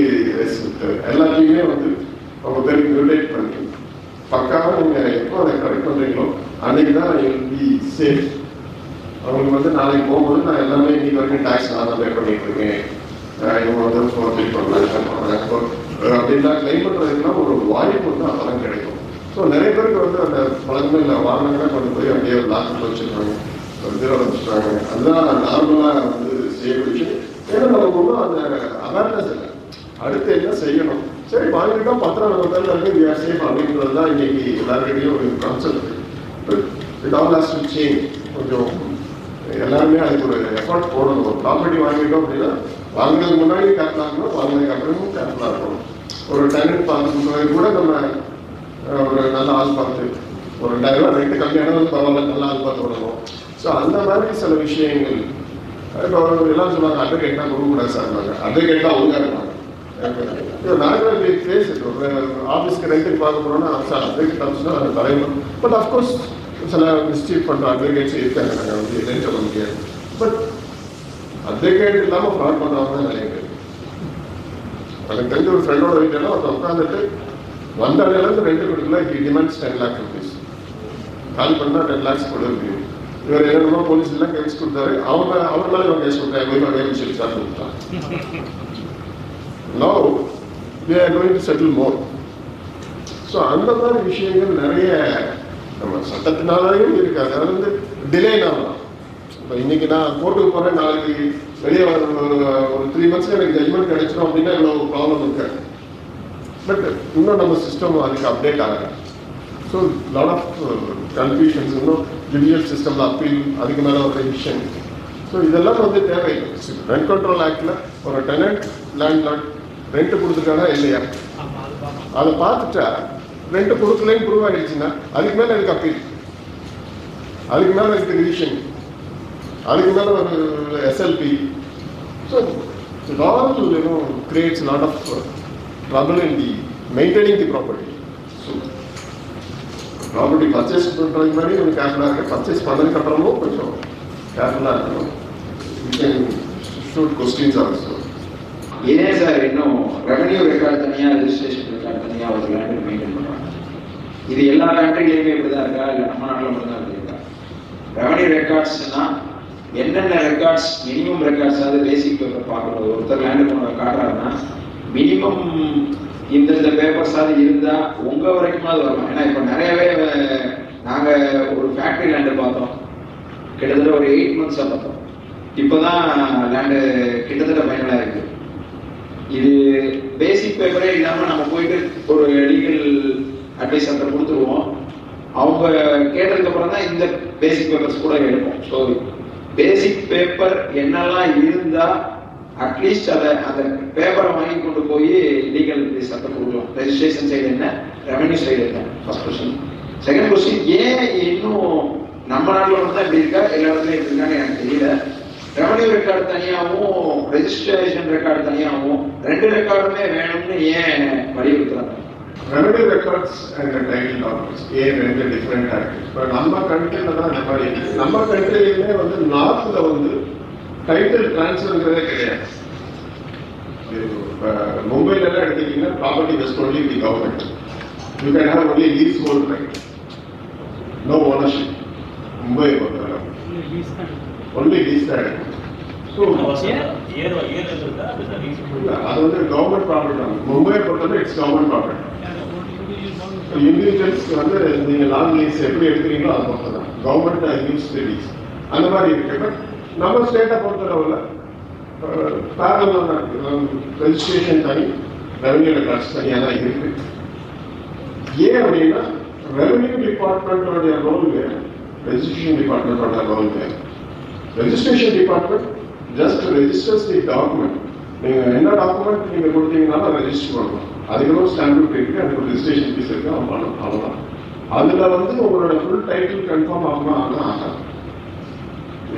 எல்லாத்தையுமே வந்து அவங்க தெரிஞ்சு ரிலேட் பண்ணி பக்காவாக நீங்கள் எப்போ அதை கரெக்ட் பண்ணுறீங்களோ அன்றைக்கி தான் பி சேஃப். அவங்களுக்கு வந்து நாளைக்கு போகும்போது நான் எல்லாமே இன்னைக்கு வரைக்கும் டேக்ஸ் நான் தான் பே பண்ணிட்டு இருக்கேன், இவங்க வந்து ஃபோர்ஃபில் பண்ணலாம் அப்படின்லாம் கிளைம் பண்ணுறதுக்குலாம் ஒரு வாய்ப்பு வந்து அப்போதான் கிடைக்கும். ஸோ நிறைய பேருக்கு வந்து அந்த பழக்கமே இல்லை, வாகனங்களை கொண்டு போய் அப்படியே லாக்கில் வச்சுருக்காங்க, ஜீரோவில் வச்சுருக்காங்க. அதுதான் நார்மலாக வந்து செய்யக்கூடிய விஷயம். ஏன்னா நமக்கு ஒன்றும் அந்த அவேர்னஸ் இல்லை, அடுத்து என்ன செய்யணும். சரி வாங்கிட்டா பத்திரம் நம்ம பேரில் இருக்கு, வி ஆர் சேஃப் அப்படின்றது தான் இன்னைக்கு எல்லாருக்கிட்டையும் ஒரு concept. It all has to change. கொஞ்சம் எல்லாருமே அதுக்கு ஒரு எஃபர்ட் போடணும். ஒரு ப்ராப்பர்ட்டி வாங்கிட்டோம் அப்படின்னா வாங்கினதுக்கு முன்னாடி கேர்ஃபுல்லாக இருக்கணும், வாங்கினதுக்கு அப்புறமும் கேர்ஃபுல்லாக இருக்கணும். ஒரு டெனன்ட் பார்த்து கூட நம்ம ஒரு நல்ல ஆள் பார்த்து ஒரு 2000 ரெண்டு கம்மியானது பரவாயில்ல, நல்ல ஆள் பார்த்து விடணும். ஸோ அந்த மாதிரி சில விஷயங்கள் இப்போ எல்லாம் சொல்லுவாங்க அட்வொகேட்னா கொடுக்கக்கூடாது சார், அட்வொகேட் ஒழுங்காக இருப்பாங்க. நாங்கள் பேசிட்டு ஒரு ஆஃபீஸ்க்கு ரெண்டுக்கு பார்க்க போனோம்னா சார் அட்வொகேட் ஆஃபீஸ்னா அது தலைவர். பட் அஃப்கோர்ஸ் சில மிஸ்டேக் பண்ணுற அட்வொகேட்ஸ் இருக்காங்க, நாங்கள் வந்து எதுவும் சொல்ல முடியாது. பட் அட்வொகேட் இல்லாமல் ஃப்ராட் பண்ணுறவங்க தான் நிறைய பேர். எனக்கு தெரிஞ்ச ஒரு ஃப்ரெண்டோட வீட்டெல்லாம் ஒருத்தர் உட்காந்துட்டு வந்த அடையிலேருந்து ரெண்டு கொடுக்கல, டிமாண்ட்ஸ் 10 lakh rupees. கால் பண்ணால் 10 lakhs கொடுக்கு. இவர் என்னென்னமோ போலீஸ் எல்லாம் கேஸ் கொடுத்தாரு, அவர் மேலே இவங்க கேஸ் கொடுத்தாரு, போய் வேலை சொல்லி ஸ்டார்ட் கொடுத்தான். Now we are going to settle more. So அந்த மாதிரி விஷயங்கள் நிறைய நம்ம சட்டத்தினாலையும் இருக்காது. அது வந்து டிலேனாகலாம். இப்போ இன்னைக்கு நான் கோர்ட்டுக்கு போகிறேன், நாளைக்கு வெளியே ஒரு 3 months எனக்கு ஜட்மெண்ட் கிடைச்சிடும் அப்படின்னா இவ்வளோ ப்ராப்ளம் இருக்காது. பட் இன்னும் நம்ம சிஸ்டம் அதுக்கு அப்டேட் ஆகலை. ஸோ லாட் ஆஃப் கன்ஃபியூஷன்ஸ், இன்னும் ஜுடிஷியல் சிஸ்டமில் அப்பீல், அதுக்கு மேலே ஒரு ரெவிஷன். ஸோ இதெல்லாம் வந்து தேவை. ரெண்ட் கண்ட்ரோல் ஆக்டில் ஒரு டெனன்ட் லேண்ட்லார்ட் ரெண்ட் கொடுத்துருக்கானா இல்லையா அதை பார்த்துட்டா ரெண்ட் கொடுக்கலன்னு ப்ரூவ் ஆகிடுச்சுன்னா அதுக்கு மேலே அதுக்கு அப்பீல், அதுக்கு மேலே அதுக்கு ரிவிஷன், அதுக்கு மேலே ஒரு SLP. So it all creates lot of trouble in the maintaining the property. So property purchase பண்ணுறதுக்கு மாதிரி கொஞ்சம் கேர்ஃபுல்லாக இருக்கு, பர்ச்சேஸ் பண்ணதுக்கு அப்புறமும் கொஞ்சம் கேர்ஃபுல்லாக இருக்கணும். You can shoot questions also. ஏன் சார் இன்னும் ரெவன்யூ ரெக்கார்டு தனியாக, ரெஜிஸ்ட்ரேஷன் ரெக்கார்டு தனியாக ஒரு லேண்ட் மெயின்டைன் பண்ணுறாங்க? இது எல்லா கண்ட்ரிலையுமே இப்படிதான் இருக்கா, இல்லை நம்ம நாட்டில் மட்டும் தான் இருக்கா? ரெவன்யூ ரெக்கார்ட்ஸ்னா என்னென்ன ரெக்கார்ட்ஸ், மினிமம் ரெக்கார்ட்ஸ், அதாவது பேசிக் பேப்பர் பார்க்கணும். ஒருத்தர் லேண்டு கொண்டு காட்டுறாருன்னா மினிமம் இந்தந்த பேப்பர்ஸ் அது இருந்தால் உங்கள் வரைக்கும் அது வரலாம். ஏன்னா இப்போ நிறையவே நாங்கள் ஒரு ஃபேக்ட்ரி லேண்டு பார்த்தோம், கிட்டத்தட்ட ஒரு 8 months பார்த்தோம். இப்போ தான் லேண்டு கிட்டத்தட்ட ஃபைனலாக இருக்குது. இது பேசிக் பேப்பரே இல்லாமல் நம்ம போயிட்டு ஒரு லீகல் அட்வைஸர்கிட்ட கொடுத்துருவோம். அவங்க கேட்டதுக்கப்புறம் தான் இந்த பேசிக் பேப்பர்ஸ் கூட எடுப்போம். ஸோ பேசிக் பேப்பர் என்னெல்லாம் இருந்தால் அட்லீஸ்ட் அதை அந்த பேப்பரை வாங்கி கொண்டு போய் லீகல் அட்வைஸர்கிட்ட கொடுக்கலாம். ரெஜிஸ்ட்ரேஷன் சைடு என்ன, ரெவன்யூ சைடு என்ன, ஃபர்ஸ்ட் கொஸ்டின். செகண்ட் கொஸ்டின், ஏன் இன்னும் நம்ம நாட்டில் மட்டும் தான் இப்படி இருக்கா, எல்லா இடத்துலையும் இப்படி இருக்கான்னு எனக்கு தெரியல. ரெவன்யூ ரெக்கார்டு தனியாகவும் ரெஜிஸ்ட்ரேஷன் ரெக்கார்டு தனியாகவும் 2 ரெக்கார்டுமே வேணும்னு ஏன் வலியுறுத்துறாங்க? Revenue records and title documents ஏன் 2 டிஃப்ரெண்ட் ஆக்ட். இப்போ நம்ம கண்ட்ரியில் தான் இந்த மாதிரி இருக்குது. நம்ம கண்ட்ரியிலுமே வந்து நார்த்தில் வந்து டைட்டில் டிரான்ஸ்ஃபர்ங்கிறதே கிடையாது. மும்பைலெல்லாம் எடுத்துக்கிட்டீங்கன்னா ப்ராப்பர்ட்டி பெஸ்ட் only the government. You can have only leasehold right, no ownership. Mumbai பொறுத்தவரை ஒன்லி லீஸ் தான் எடுக்கும். ஸோ அது வந்து கவர்மெண்ட் ப்ராப்பர்ட்டி தான். மும்பையை பொறுத்தவரை இட்ஸ் கவர்மெண்ட் ப்ராப்பர்ட்டி. இண்டிவிஜுவல்ஸ் வந்து நீங்கள் லாங் லீஸ் எப்படி எடுக்கிறீங்களோ அதை பொறுத்து தான் கவர்மெண்ட் யூஸ் லீஸ் அந்த மாதிரி இருக்கு. பட் நம்ம ஸ்டேட்டை பொறுத்தளவில் பேரலாக தான் இருக்குது. ரெஜிஸ்ட்ரேஷன் தனி, ரெவன்யூ ரெக்கார்ட்ஸ் தனியாக தான் இருக்கு. ஏன் அப்படின்னா ரெவன்யூ டிபார்ட்மெண்ட்டோடைய ரோல் வேறு, ரெஜிஸ்ட்ரேஷன் டிபார்ட்மெண்ட்டோட ரோல் வேறு. ரெஜிஸ்ட்ரேஷன் டிபார்ட்மெண்ட் ஜஸ்ட் ரெஜிஸ்டர்ஸ் தி டாக்குமெண்ட். நீங்கள் என்ன டாக்குமெண்ட் நீங்கள் கொடுத்தீங்கன்னாலும் ரெஜிஸ்டர் பண்ணணும். அதுக்கப்புறம் ஸ்டாம்பு இருக்கு, அதுக்கு ஒரு ரெஜிஸ்ட்ரேஷன் ஃபீஸ் இருக்கு, அவன் பண்ணணும், அவ்வளோதான். அதில் வந்து உங்களோட ஃபுல் டைட்டில் கன்ஃபார்ம் ஆகுமா ஆகாது.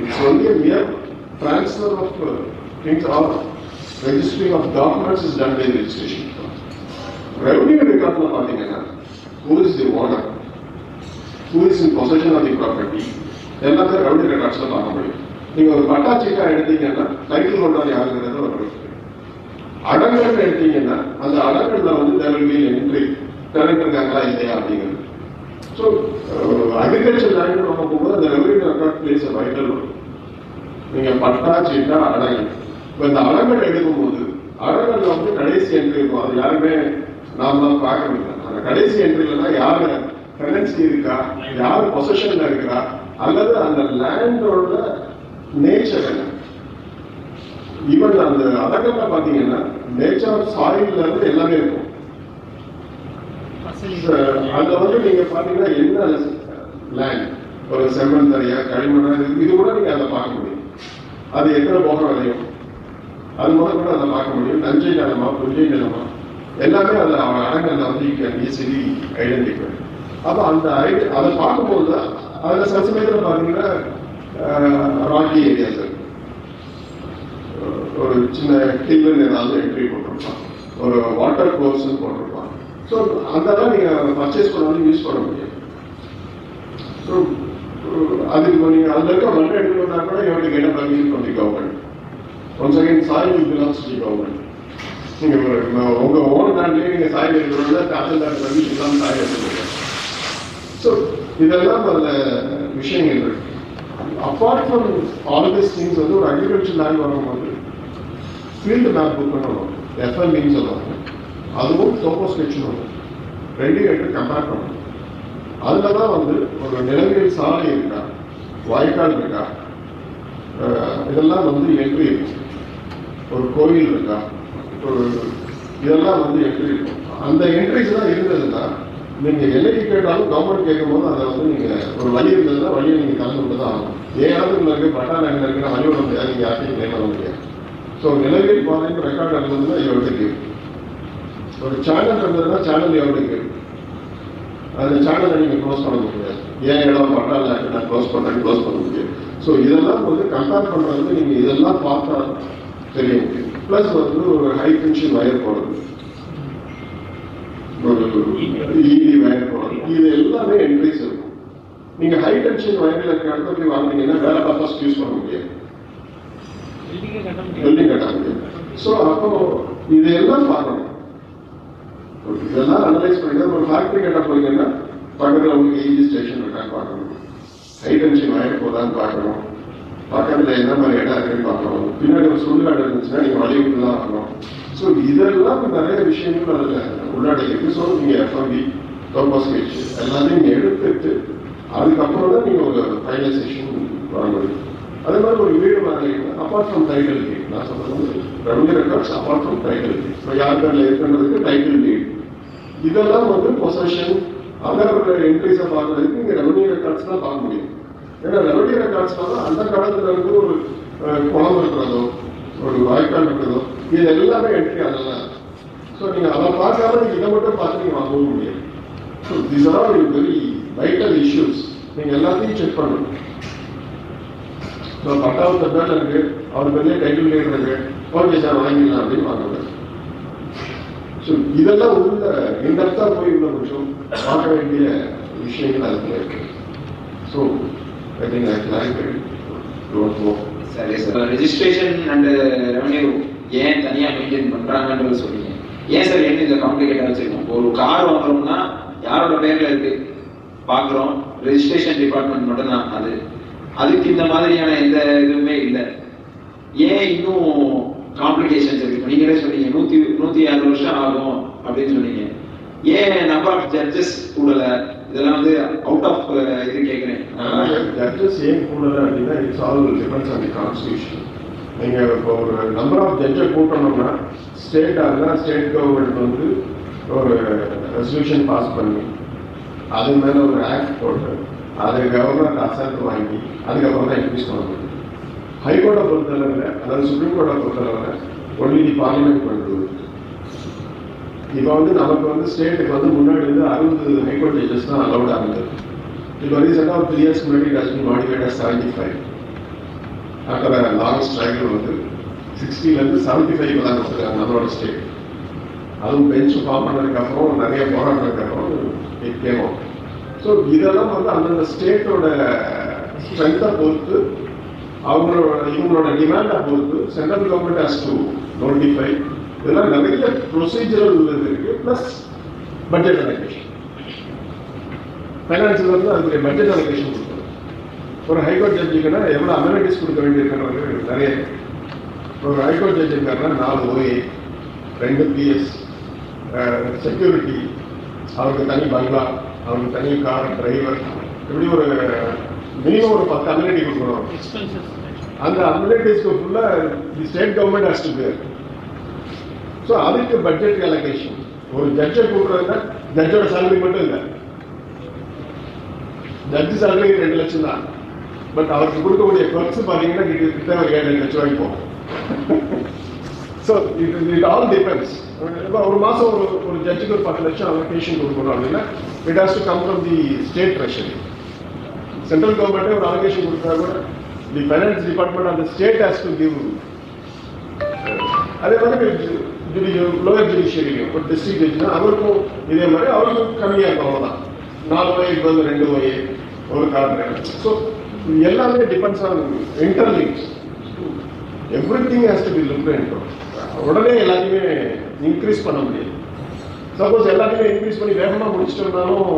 It's only a mere transfer of things or registering of documents is done by the registration. Revenue recordல பார்த்தீங்கன்னா who is the owner, who is in possession of the property, எல்லாத்தையும் revenue ரெக்கார்ட்ஸ்ல பார்க்க முடியும். நீங்க ஒரு பட்டாச்சீட்டா எடுத்தீங்கன்னா title holder யாருங்கிறது ஒரு அடங்கல் எடுத்தீங்கன்னா அந்த அடங்கல்ல வந்து தேவையான என்ட்ரி டெனன்ட் இருக்காங்களா இல்லையா அப்படிங்கிறது. ஸோ அக்ரிகல்ச்சர் லேண்ட் நம்ம போகும்போது அந்த revenue record plays vital role. நீங்க பட்டா சீட்டா அடங்கல், இப்போ இந்த அடங்கல் எடுக்கும்போது அடங்கல்ல வந்து கடைசி என்ட்ரி இருக்கும். அது யாருமே நாம தான் பார்க்க முடியல. அந்த கடைசி என்ட்ரில தான் யாரு டெனன்சி இருக்கா, யாரு பொசிஷன்ல இருக்கா, அல்லது அந்த லேண்டோட நேச்சர் என்ன. ஈவன் அந்த அடங்கல்ல பாத்தீங்கன்னா நேச்சர் ஆஃப் சாயில்ல இருந்து எல்லாமே இருக்கும். அதுல வந்து நீங்க பாத்தீங்கன்னா என்ன லேண்ட், ஒரு செம்மண் தரையா களிமண்ணா, இது கூட நீங்க அதை பார்க்க முடியும். அது எத்தனை போகம் விளையும் அது முதல் கூட அதை பார்க்க முடியும். நஞ்சை நிலமா புஞ்சை நிலமா எல்லாமே அதுல அடங்கல்ல வந்து ஈஸிலி ஐடென்டிஃபை. அப்ப அந்த அதை பார்க்கும்போது தான் அதுல சில சமயத்தில் பாத்தீங்கன்னா ராக்கி ஏரியாஸ் ஒரு சின்ன கில்லுன்னு ஏதாவது என்ட்ரி போட்டிருப்பான், ஒரு வாட்டர் கோர்ஸ் போட்டிருப்பான். ஸோ அதெல்லாம் நீங்க பர்ச்சேஸ் பண்ணாலும் யூஸ் பண்ண முடியும். ஸோ அதுக்கு நீங்க அதுல இருக்க மண்ணை எடுக்கணும்னா கூட எவ்வளவு என்ன பர்மிஷன் பண்ணி government. Once again soil belongs to government. நீங்க உங்க ஓன் லேண்ட்லயே நீங்க சாயில் எடுக்கணும்னா தாசில்தார் பர்மிஷன் தான் சாயில் எடுக்க. ஸோ இதெல்லாம் அதுல விஷயங்கள் இருக்கு. Apart from all this things வந்து ஒரு அக்ரிகல்ச்சர் லேண்ட் வரும்போது ஃபீல்டு மேப் புக் பண்ணணும், எஃப்எல்இன்னு சொல்லுவாங்க. அதுவும் டோப்போ ஸ்கெட்ச்னு வரும். ரெண்டையும் எடுத்து கம்பேர் பண்ணணும். அதுல தான் வந்து ஒரு நிலவியல் சாலை இருக்கா, வாய்க்கால் இருக்கா, இதெல்லாம் வந்து என்ட்ரி இருக்கும். ஒரு கோயில் இருக்கா, ஒரு இதெல்லாம் வந்து என்ட்ரி இருக்கும். அந்த என்ட்ரிஸ் தான் இருந்ததுன்னா நீங்க என்னைக்கு கேட்டாலும் கவர்மெண்ட் கேட்கும் போது அதை வந்து நீங்க ஒரு வழி இருந்ததுன்னா வழியை நீங்க கலந்து தான் ஆகணும். ஏன் இருக்கு பட்டா லேண்ட்ல இருக்கிற வழி விட முடியாது, நீங்க யார்ட்டையும் கிளைம் பண்ண முடியாது. ஸோ நிலவியல் பாதைக்கு ரெக்கார்ட் இருந்ததுன்னா எவ்வளோக்கு ஒரு சேனல் இருந்ததுன்னா சேனல் எவ்வளோக்கு அந்த சேனலை நீங்க க்ளோஸ் பண்ண முடியாது. ஏன் இடம் பட்டா லேண்ட் நான் க்ளோஸ் பண்ண முடியாது. ஸோ இதெல்லாம் வந்து கம்பேர் பண்றது நீங்க இதெல்லாம் பார்த்தா தெரிய முடியும். பிளஸ் வந்து ஒரு ஹை டென்ஷன் வயர் போடுறது, ஒரு இடி வயர் போடுறது, இது எல்லாமே என்ட்ரிஸ் இருக்கும். நீங்க ஹை டென்ஷன் வயர்ல இருக்க இடத்துல போய் வாங்கினீங்கன்னா வேற பர்பஸ் யூஸ் பண்ண முடியாது, பில்டிங் கட்ட முடியாது. ஸோ அப்போ இதெல்லாம் பார்க்கணும். இதெல்லாம் அனலைஸ் பண்ணி ஒரு ஃபேக்டரி கட்ட போறீங்கன்னா பக்கத்தில் உங்களுக்கு ஏஜி ஸ்டேஷன் இருக்கான்னு பார்க்கணும், ஹை டென்ஷன் வயர் போதான்னு பார்க்கணும், பக்கத்தில் என்ன மாதிரி இடம் இருக்குன்னு பார்க்கணும், பின்னாடி ஒரு சுடுகாடு இருந்துச்சுன்னா நீங்க வழிவிட்டு தான் ஆகணும். ஸோ இதெல்லாம் நிறைய விஷயங்கள் அதில் உள்ளாடி இருக்கு. ஸோ நீங்க எஃப்எம்பி டோப்போ ஸ்கெட்ச் எல்லாத்தையும் நீங்க எடுத்துட்டு அதுக்கப்புறம் தான் நீங்க ஒரு ஃபைனலைசேஷன் வர முடியும். அதே மாதிரி ஒரு வீடு வாங்கினீங்கன்னா அப்பார்ட் ஃப்ரம் டைட்டில் டீட், நான் சொல்றது revenue records apart from title deed. So யார் பேர்ல இருக்குன்றதுக்கு டைட்டில் டீட், இதெல்லாம் வந்து பொசஷன் அதர் என்ட்ரிஸை பார்க்கறதுக்கு நீங்க ரெவன்யூ ரெக்கார்ட்ஸ் தான் பார்க்க முடியும். ஏன்னா ரெவன்யூ ரெக்கார்ட்ஸ்னால அந்த காலத்துல இருந்து ஒரு குளம் இருக்கிறதோ ஒரு வாய்க்கால் இருக்கிறதோ இது எல்லாமே என்ட்ரி அதெல்லாம். ஸோ நீங்க அதை பார்க்காம நீங்க இதை மட்டும் பார்த்து நீங்க வாங்கவும் முடியாது. So these are all very vital issues. நீங்க எல்லாத்தையும் செக் பண்ணணும். ஸோ பட்டாவது பேர்ல இருக்கு, அவர் பெரிய டைட்டில் டீட் இருக்கு, ஓகே சார் வாங்கிடலாம் அப்படின்னு வாங்குறாரு. ஸோ இதெல்லாம் உள்ள இன்டெப்தா போய் உள்ள கொஞ்சம் பார்க்க வேண்டிய விஷயங்கள் அதுல இருக்கு. So I think I clarified. Don't go. சரி சார், ரெஜிஸ்ட்ரேஷன் அண்ட் ரெவன்யூ ஏன் தனியா மெயின்டைன் பண்றாங்கன்றது சொன்னீங்க. ஏன் சார் என்ன இந்த காம்ப்ளிகேட்டா வச்சிருக்கோம்? ஒரு கார் வாங்குறோம்னா யாரோட பேர்ல இருக்கு பாக்குறோம், ரெஜிஸ்ட்ரேஷன் டிபார்ட்மெண்ட் மட்டும் தான் அது. அதுக்கு இந்த மாதிரியான எந்த இதுவுமே இல்லை. ஏன் இன்னும் காம்ப்ளிகேஷன்ஸ் இருக்கு? நீங்களே சொன்னீங்க 106 வருஷம் ஆகும் அப்படின்னு சொன்னீங்க. ஏன் நம்பர் ஆஃப் ஜட்ஜஸ் கூடல? இதெல்லாம் வந்து அவுட் ஆஃப் இது கேட்குறேன். ஜட்ஜஸ் ஏன் கூடல அப்படின்னா it's all depends on the constitution. நீங்க இப்போ ஒரு நம்பர் ஆஃப் ஜட்ஜை கூட்டணும்னா ஸ்டேட்டாக இருந்தால் ஸ்டேட் கவர்மெண்ட் வந்து ஒரு ரெசல்யூஷன் பாஸ் பண்ணி அது மேலே ஒரு ஆக்ட் போட்டு அது கவர்மெண்ட் அசன்ட் வாங்கி அதுக்கப்புறம் தான் இன்க்ரீஸ் பண்ண முடியும். ஹைகோர்ட்டை பொறுத்தளவில் அதாவது சுப்ரீம் கோர்ட்டை பொறுத்தளவில் ஒன்லி தி பார்லிமெண்ட் பண்ணுறது. இப்போ வந்து நமக்கு வந்து ஸ்டேட்டுக்கு வந்து முன்னாடி வந்து 60 ஹைகோர்ட் ஜட்ஜஸ் தான் அலௌடாக இருந்தது. இப்போ ரீசெண்டாக ஒரு 3 இயர்ஸ் முன்னாடி it has been modified as 75. After long struggle வந்து 60லேருந்து 75 தான் கொடுத்துருக்காங்க நம்மளோட ஸ்டேட். அதுவும் பெஞ்ச் ஃபார்ம் பண்ணதுக்கு அப்புறம் நிறைய போராட்டத்துக்கு அப்புறம் இட் கேம் அவுட். ஸோ இதெல்லாம் வந்து அந்தந்த ஸ்டேட்டோட ஸ்ட்ரென்த்தை பொறுத்து இவங்களோட டிமாண்டை பொறுத்து central government has to notify. இதெல்லாம் நிறைய ப்ரொசீஜரல் இருக்கு. Plus budget allocation. ஃபைனான்சியல் வந்து அதுக்கு பட்ஜெட் அலோகேஷன் கொடுக்கணும். ஒரு ஹைகோர்ட் ஜட்ஜுக்குன்னா எவ்வளோ அமெனிட்டிஸ் கொடுக்க வேண்டியிருக்கிறது நிறைய. ஒரு ஹைகோர்ட் ஜட்ஜ் இருக்காருன்னா 4 OA, 2 PS, செக்யூரிட்டி, அவருக்கு தனி பங்களா, அவருக்கு தனி கார், டிரைவர், இப்படி ஒரு மினிமம் ஒரு 10 அமெனிட்டி கொடுக்கணும். அந்த அமெனிட்டிஸ்க்கு ஃபுல்லாக the state government has to பேர். ஸோ அதுக்கு பட்ஜெட் அலோகேஷன். ஒரு ஜட்ஜை கூடுறதுன்னா ஜட்ஜோட சேலரி மட்டும் இல்லை, ஜட்ஜு சேலரி 2 லட்சம் தான். பட் அவருக்கு கொடுக்கக்கூடிய பர்க்ஸ் பார்த்தீங்கன்னா கிட்ட 7 லட்சம் ரூபாய்க்கு போகும். So it all depends. ஒரு மாதம் ஒரு ஜட்ஜுக்கு ஒரு 10 லட்சம் அலோகேஷன் கொடுக்கணும் அப்படின்னா it has to come from the state treasury. Central கவர்மெண்ட்டே ஒரு அலோகேஷன் கொடுத்தா கூட the finance department of the state has to give. அதே மாதிரி லோயர் ஜுடிஷியரியும் ஒரு டிஸ்ட்ரிக்ட் ஜட்ஜ்னா அவருக்கும் இதே மாதிரி அவருக்கும் கம்மியாக இருக்கும். அவ்வளோதான் 4 OA இப்போ 2 OA ஒரு கார். ஸோ எல்லாமே depends on interlinks. Everything has to be looked into. உடனே எல்லாத்தையுமே இன்க்ரீஸ் பண்ண முடியாது. சப்போஸ் எல்லாத்தையுமே இன்க்ரீஸ் பண்ணி வேகமாக முடிச்சிட்டோம்னாலும்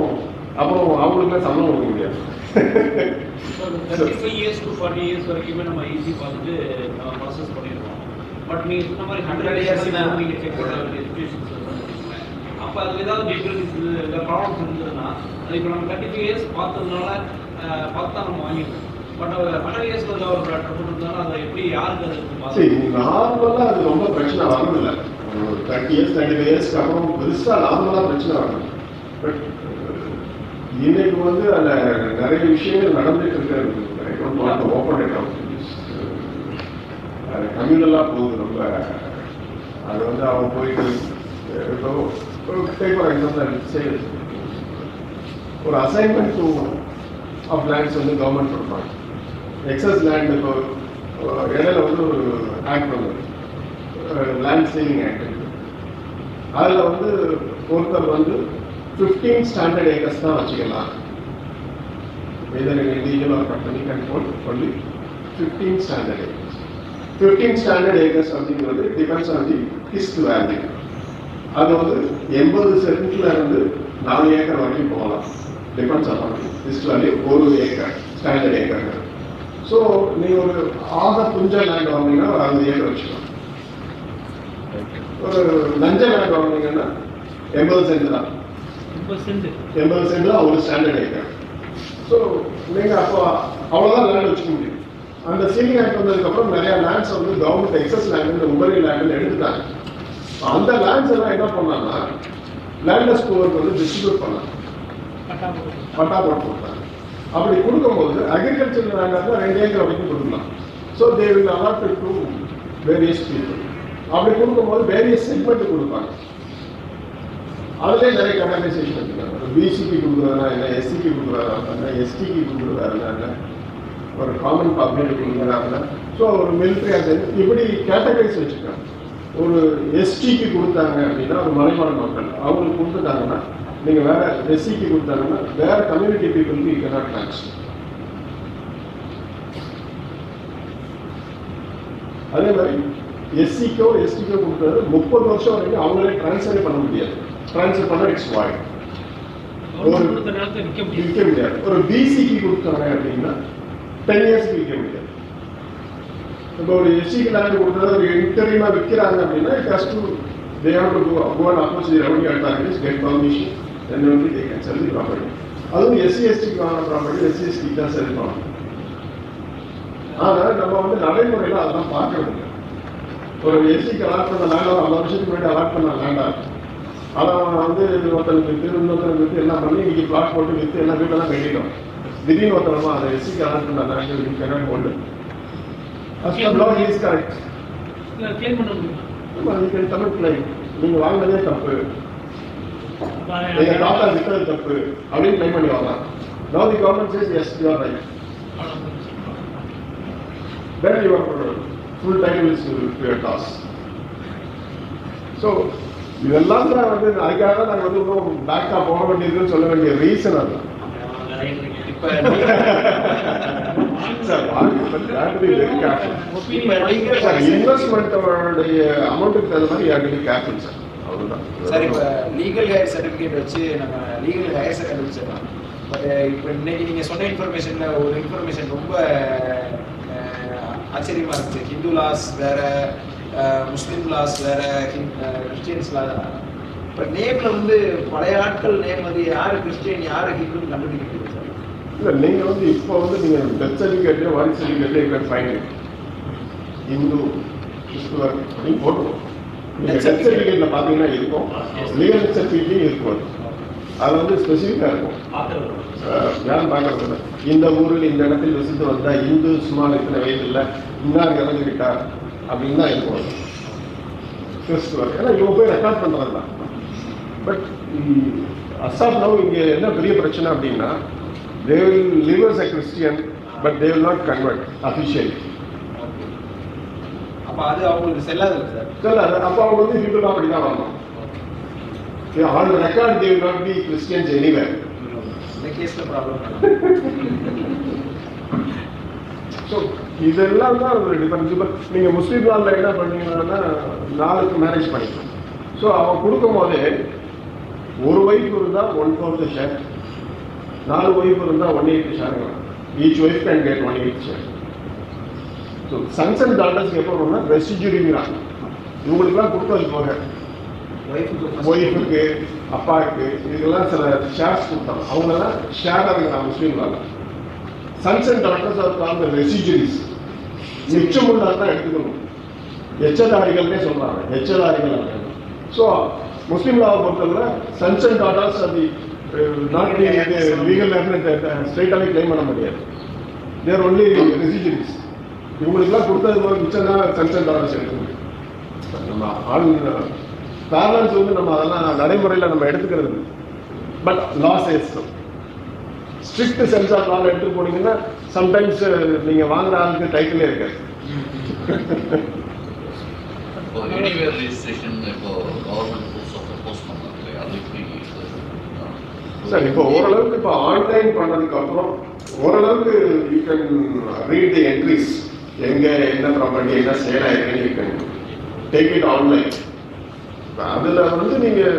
அப்புறம் அவங்களுக்கு சம்பளம் கொடுக்க முடியாது. 35 years to 40 years வரைக்குமே நம்ம ஈஸி பார்த்துட்டு நம்ம ப்ராசஸ் பண்ணிடுவோம். பட் நீங்கள் சொன்ன மாதிரி 100 years நீங்கள் செக் பண்ண வேண்டிய சுச்சுவேஷன்ஸ் அப்போ அதில் ஏதாவது டிஃபரன்ஸ் இல்லை ப்ராப்ளம்ஸ் இருந்ததுன்னா அது இப்போ நம்ம 35 years பார்த்ததுனால பார்த்து தான் நம்ம வாங்கிடுவோம். பட் 100 years ஒரு டாக்டர் இருந்தாலும் அதை எப்படி யாருக்கு அது சரி நார்மலாக அது ரொம்ப பிரச்சனை வரதில்லை. 30 years 35 yearsக்கு அப்புறம் பெருசாக நார்மலாக பிரச்சனை வரணும். பட் இன்னைக்கு வந்து அதில் நிறைய விஷயங்கள் நடந்துட்டு இருக்கிறது. ஓப்பன் அது கம்யூனலாக போகுது ரொம்ப. அது வந்து அவங்க போயிட்டு ஒரு அசைன்மெண்ட் ஆஃப் லேண்ட்ஸ் வந்து கவர்மெண்ட் கொடுப்பாங்க. எக்ஸஸ் லேண்ட் இப்போ இடையில வந்து ஒரு ஆக்ட் பண்ணுது, லேண்ட் சேவிங் ஆக்ட். அதில் வந்து ஒருத்தர் வந்து 15 ஸ்டாண்டர்ட் ஏக்கர்ஸ் தான் வச்சுக்கலாம். Either individual or company can hold only 15 standard acres. 15 standard acres அப்படிங்கிறது டிபெண்ட்ஸ் ஆன் தி ஹிஸ்ட் வேல்யூ. அது வந்து 80 சென்ட்ல இருந்து 4 ஏக்கர் வரைக்கும் போகலாம். டிபெண்ட்ஸ் ஆன் ஹிஸ்ட் value. 1 acre standard acre. So நீங்கள் ஒரு ஆக புஞ்ச லேண்ட் வாங்கினீங்கன்னா ஒரு 60 ஏக்கர் வச்சுக்கலாம். ஒரு லஞ்ச லேண்ட் வாங்கினீங்கன்னா 80 சென்ட் தான். 80 சென்ட் தான் ஒரு ஸ்டாண்டர்ட் ஏக்கர். ஸோ நீங்கள் அப்போ அவ்வளோதான் லேண்ட் வச்சுக்க முடியும். அந்த சீலிங் ஆக்ட் வந்ததுக்கப்புறம் நிறைய லேண்ட்ஸ் வந்து கவர்மெண்ட் எக்ஸஸ் லேண்ட் உபரி லேண்ட் எடுத்துட்டாங்க. அந்த லேண்ட்ஸ் எல்லாம் என்ன பண்ணாங்கன்னா லேண்ட்லெஸ் புவருக்கு வந்து டிஸ்ட்ரிபியூட் பண்ணாங்க, பட்டா போட்டு கொடுத்தாங்க. அப்படி கொடுக்கும்போது அக்ரிகல்ச்சர் லேண்டாக இருந்தால் 2 ஏக்கர் வரைக்கும் கொடுக்கலாம். So they will allot to various people. அப்படி கொடுக்கும்போது வேரியஸ் செக்மெண்ட் கொடுப்பாங்க. அதுலேயே நிறைய கேட்டகரைசேஷன் வச்சுருக்காங்க. பிசிக்கு கொடுக்குறதுனா என்ன, எஸ்சிக்கு கொடுக்குறாங்க என்ன, எஸ்டிக்கு கொடுக்குறாருனா என்ன, ஒரு காமன் பப்ளிக் கொடுக்குறாங்க. ஸோ ஒரு மிலிட்ரி அது இப்படி கேட்டகரைஸ் வச்சுருக்காங்க. ஒரு எஸ்டிக்கு கொடுத்தாங்க அப்படின்னா ஒரு மலைவாழ் மக்கள் அவங்களுக்கு கொடுத்துட்டாங்கன்னா, நீங்கள் வேற எஸ்சிக்கு கொடுத்தாங்கன்னா வேற கம்யூனிட்டி பீப்புளுக்கு யூ கேனாட் ட்ரான்ஸ்ஃபர். அதே மாதிரி எஸ்சிக்கோ எஸ்டிக்கோ கொடுத்தது 30 வருஷம் வரைக்கும் அவங்களே டிரான்ஸ்ஃபரே பண்ண முடியாது. டிரான்ஸ்ஃபர் பண்ண இட்ஸ் வாய்ட், விற்க முடியாது. ஒரு பிசிக்கு கொடுத்தாங்க அப்படின்னா 10 இயர்ஸ்க்கு விற்க முடியாது. இப்போ ஒரு எஸ்சிக்கு லேண்ட் கொடுத்தது ஒரு இன்டர்வியூமா விற்கிறாங்க அப்படின்னா it has to they have to go and approach the revenue authorities, get permission, then only they can sell the property. அதுவும் எஸ்சி எஸ்டிக்கு வாங்கின ப்ராப்பர்ட்டி எஸ்சி எஸ்டிக்கு தான் செல் பண்ணணும். ஆனால் நம்ம வந்து நடைமுறையில் அதெல்லாம் பார்க்க முடியும். ஒரு எஸ்சிக்கு அலாட் பண்ண லேண்ட் 50 வருஷத்துக்கு முன்னாடி அலாட் பண்ண லேண்டா அவன் வந்து ஒருத்தருக்கு விற்று இன்னொருத்தருக்கு விற்று எல்லாம் பண்ணி இன்னைக்கு பிளாட் போட்டு விற்று எல்லாம் வீட்டெல்லாம் கட்டிட்டோம். திடீர்னு ஒருத்தரமா அதை எஸ்சிக்கு அலாட் பண்ண லேண்ட் கனெக்ட் போட்டு நீங்க வாங்கினதே தப்பு, எங்க தாத்தா விற்றது தப்பு அப்படின்னு கிளைம் பண்ணி வாங்கலாம். Now the government says yes, you are right. Then your full title is to your toss. So இதெல்லாம் தான் வந்து அதுக்காக தான் நாங்கள் வந்து இன்னும் பேக்கா போக வேண்டியதுன்னு சொல்ல வேண்டிய ரீசன் அதுதான். Sir but you have to be very careful. Sir இன்வெஸ்ட்மெண்ட்டோடைய அமௌண்ட்டுக்கு தகுந்த மாதிரி you have to be careful sir. அவ்வளோதான் சார். இப்போ லீகல் ஹையர் சர்டிஃபிகேட் வச்சு நம்ம லீகல் ஹையர் கண்டுபிடிச்சிடலாம். பட் இப்போ இன்னைக்கு நீங்கள் சொன்ன இன்ஃபர்மேஷனில் ஒரு இன்ஃபர்மேஷன் ரொம்ப ஆச்சரியமாக இருக்குது. ஹிந்து லாஸ் வேற, முஸ்லீம் லாஸ் வேற, கிறிஸ்டியன்ஸ் லா. இப்போ நேமில் வந்து பழைய ஆட்கள் நேம் வந்து யார் கிறிஸ்டியன் யார் ஹிந்துன்னு கண்டுபிடிக்கிறது சார்? இல்லை, நீங்கள் வந்து இப்போ வந்து நீங்கள் டெத் சர்டிஃபிகேட்டு வாரிசு certificate you can find Hindu கிறிஸ்துவர் அப்படின்னு போட்டுருவோம். நீங்கள் டெத் சர்டிஃபிகேட்டில் பார்த்தீங்கன்னா இருக்கும், லீகல் சர்டிஃபிகேட்லையும் இருக்கும். அது வந்து ஸ்பெசிஃபிக்காக இருக்கும். யாரும் பார்க்கறது இந்த ஊரில் இந்த இடத்தில் வசித்து வந்தால் இந்து சுமார் இத்தனை வயதில் இன்னார் இறந்துக்கிட்டார் அப்படின்னு தான் இருக்கும் கிறிஸ்துவர். ஏன்னா இவங்க போய் ரெக்கார்ட் பண்ணுறது தான். பட் அசாம் நவ் இங்கே என்ன பெரிய பிரச்சனை அப்படின்னா, they will live as a Christian but they will not convert officially. அப்ப அது அவங்களுக்கு செல்லாது சார். செல்லாது. அப்போ அவங்க வந்து ஹிந்துலாம் அப்படி தான் வரணும். on record they will not be Christians anywhere. இந்த கேஸ்ல ப்ராப்ளம். ஸோ இதெல்லாம் தான் ஒரு டிஃபரன்ஸ். இப்போ நீங்கள் முஸ்லீம் லாவில் என்ன பண்ணீங்கன்னா 4 மேரேஜ் பண்ணிக்கலாம். ஸோ அவன் கொடுக்கும் போதே ஒரு ஒய்ஃப் இருந்தால் 1/4 ஷேர், 4 ஒய்ஃப் இருந்தால் 1/8 share. Each wife can get 1/8 share. So sons and டாட்டர்ஸ்க்கு எப்போ வரும்னா ரெசிஜுரிங்கிறாங்க. இவங்களுக்குலாம் கொடுத்தது போக ஒய்ஃபுக்கு அப்பாவுக்கு இதுக்கெல்லாம் சில ஷேர்ஸ் கொடுத்தாங்க. அவங்கெல்லாம் ஷேராக இருக்கிறாங்க முஸ்லீம் லாவில். Sons and daughters are called the residuaries. மிச்சம் உள்ளால் தான் எடுத்துக்கணும். எச்சதாரிகள்னே சொல்கிறாங்க, எச்சதாரிகள் இருக்காங்க. ஸோ முஸ்லீம் லாவை பொறுத்தவரை சன்ஸ் அண்ட் டாட்டர்ஸ் அது நாட் லீகல் ஸ்ட்ரெயிட்டாகவே கிளைம் பண்ண முடியாது. தேர் ஒன்லி ரெசிஜுரிஸ். இவங்களுக்குலாம் கொடுத்தது போது மிச்சம் தான் சன்ஸ் அண்ட் டாட்டர்ஸ் எடுக்கணும். நம்ம ஆள் பேரண்ட்ஸ் வந்து நம்ம அதெல்லாம் நடைமுறையில் நம்ம எடுத்துக்கிறது. But law says strict sense of லாவில் எடுத்துட்டு போனீங்கன்னா சம்டைம்ஸ் நீங்கள் வாங்குற ஆளுக்கு டைட்டிலே இருக்காது. சார் இப்போ ஓரளவுக்கு இப்போ ஆன்லைன் பண்ணதுக்கு அப்புறம் ஓரளவுக்கு you can read the entries. எங்கே என்ன ப்ராப்பர்ட்டி என்ன சேல் ஆயிருக்குன்னு you can take it online. அதில் வந்து நீங்கள்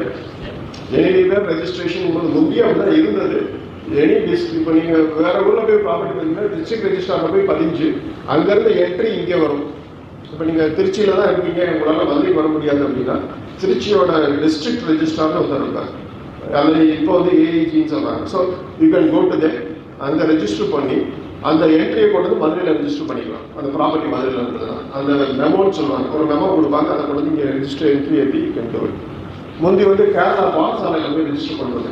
எனிவேர் ரெஜிஸ்ட்ரேஷன் முந்தைய அப்படிதான் இருந்தது. எனி டிஸ்ட்ரிக் இப்போ நீங்கள் வேறு ஊரில் போய் ப்ராப்பர்ட்டி பார்த்தீங்கன்னா டிஸ்ட்ரிக்ட் ரெஜிஸ்ட்ராரில் போய் பதிஞ்சு அங்கேருந்து என்ட்ரி இங்கே வரும். இப்போ நீங்கள் திருச்சியில் தான் இருக்கீங்க, உங்களால் மதுரைக்கு வர முடியாது அப்படின்னா திருச்சியோட டிஸ்ட்ரிக்ட் ரெஜிஸ்ட்ரார்னு ஒருத்தர் இருக்காங்க. அது இப்போ வந்து ஏஐஜின்னு சொல்கிறாங்க. So you can go to them. அங்கே ரெஜிஸ்டர் பண்ணி அந்த என்ட்ரியை கொண்டு வந்து மதுரையில் ரெஜிஸ்டர் பண்ணிக்கலாம். அந்த ப்ராப்பர்ட்டி மதுரையில் இருந்ததுன்னா அந்த மெமோன்னு சொல்லுவாங்க, ஒரு மெமோ கொடுப்பாங்க. அதை கொண்டு வந்து இங்கே ரெஜிஸ்டர் என்ட்ரி ஏற்றி கண்டு முந்தி வந்து கேரளா பாடசாலையில் போய் ரெஜிஸ்டர் பண்ணுறது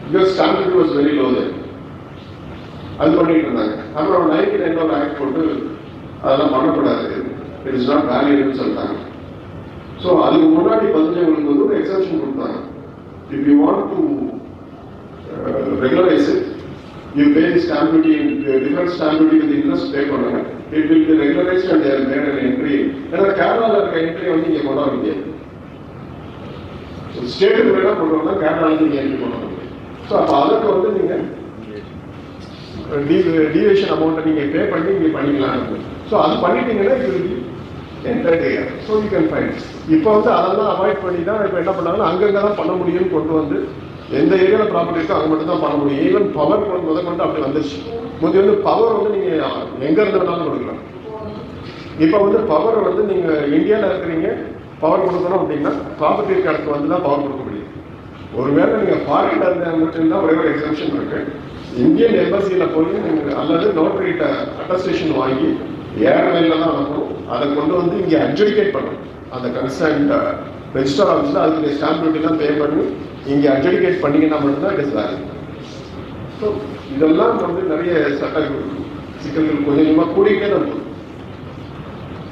because stamp duty was very low there. அது பண்ணிட்டு இருந்தாங்க. அப்புறம் 99 ஆக்ட் போட்டு அதெல்லாம் பண்ணக்கூடாது, இட் இஸ் நாட் வேலிட்னு சொல்லிட்டாங்க. ஸோ அதுக்கு முன்னாடி பதினஞ்சவங்களுக்கு வந்து ஒரு எக்ஸப்ஷன் கொடுத்தாங்க. If you want to regularise it, you pay the stamp duty and different stamp duty with interest pay பண்ணுங்க. It will be regularized and they are made an entry. ஏன்னா கேரளாவில் இருக்க என்ட்ரி வந்து இங்கே கொண்டு வர முடியாது. ஸ்டேட்டுக்கு வேணால் கொண்டு வரலாம், கேரளாவில் நீங்கள் என்ட்ரி கொண்டு வர முடியாது. ஸோ அப்போ அதுக்கு வந்து நீங்கள் டீவியேஷன் அமௌண்ட்டை நீங்கள் பே பண்ணி இங்கே பண்ணிக்கலாம். ஸோ அது பண்ணிட்டீங்கன்னா இது entire year. So you can find. இப்போ வந்து அதெல்லாம் அவாய்ட் பண்ணி தான் இப்போ என்ன பண்ணாங்கன்னா அங்கங்கே தான் பண்ண முடியும்னு கொண்டு வந்து எந்த ஏரியாவில் ப்ராப்பர்ட்டி இருக்கோ அங்கே மட்டும் தான் பண்ண முடியும். ஈவன் பவர் முதற்கொண்டு அப்படி வந்துருச்சு. முந்தைய வந்து பவர் வந்து நீங்கள் எங்கே இருந்து வேணாலும் கொடுக்கலாம். இப்போ வந்து பவர் வந்து நீங்கள் இந்தியாவில் இருக்கிறீங்க, பவர் கொடுக்கணும் அப்படின்னா ப்ராப்பர்ட்டி இருக்க இடத்துக்கு வந்து தான் பவர் கொடுக்க முடியும். ஒருவேளை நீங்கள் ஃபாரின்ல இருந்த மட்டும்தான் ஒரே ஒரு எக்ஸம்ஷன் இருக்கு. இந்தியன் எம்பசியில் போய் நீங்கள் அல்லது நோட்டரிட்ட அட்டஸ்டேஷன் வாங்கி ஏர்லைனில் தான் அனுப்பணும். அதை கொண்டு வந்து இங்கே அட்ஜுடிகேட் பண்ணணும். அந்த கன்சர்ன்ட் ரெஜிஸ்டர் ஆஃபீஸில் அதுக்கு ஸ்டாம்ப் டியூட்டிலாம் பே பண்ணி இங்கே அட்ஜுடிகேட் பண்ணிங்கன்னா மட்டும்தான் இட் இஸ் வேலிட். ஸோ இதெல்லாம் வந்து நிறைய சட்ட சிக்கல்கள் கொஞ்சம் கொஞ்சமாக கூடிக்கிட்டே தான் இருக்கும்.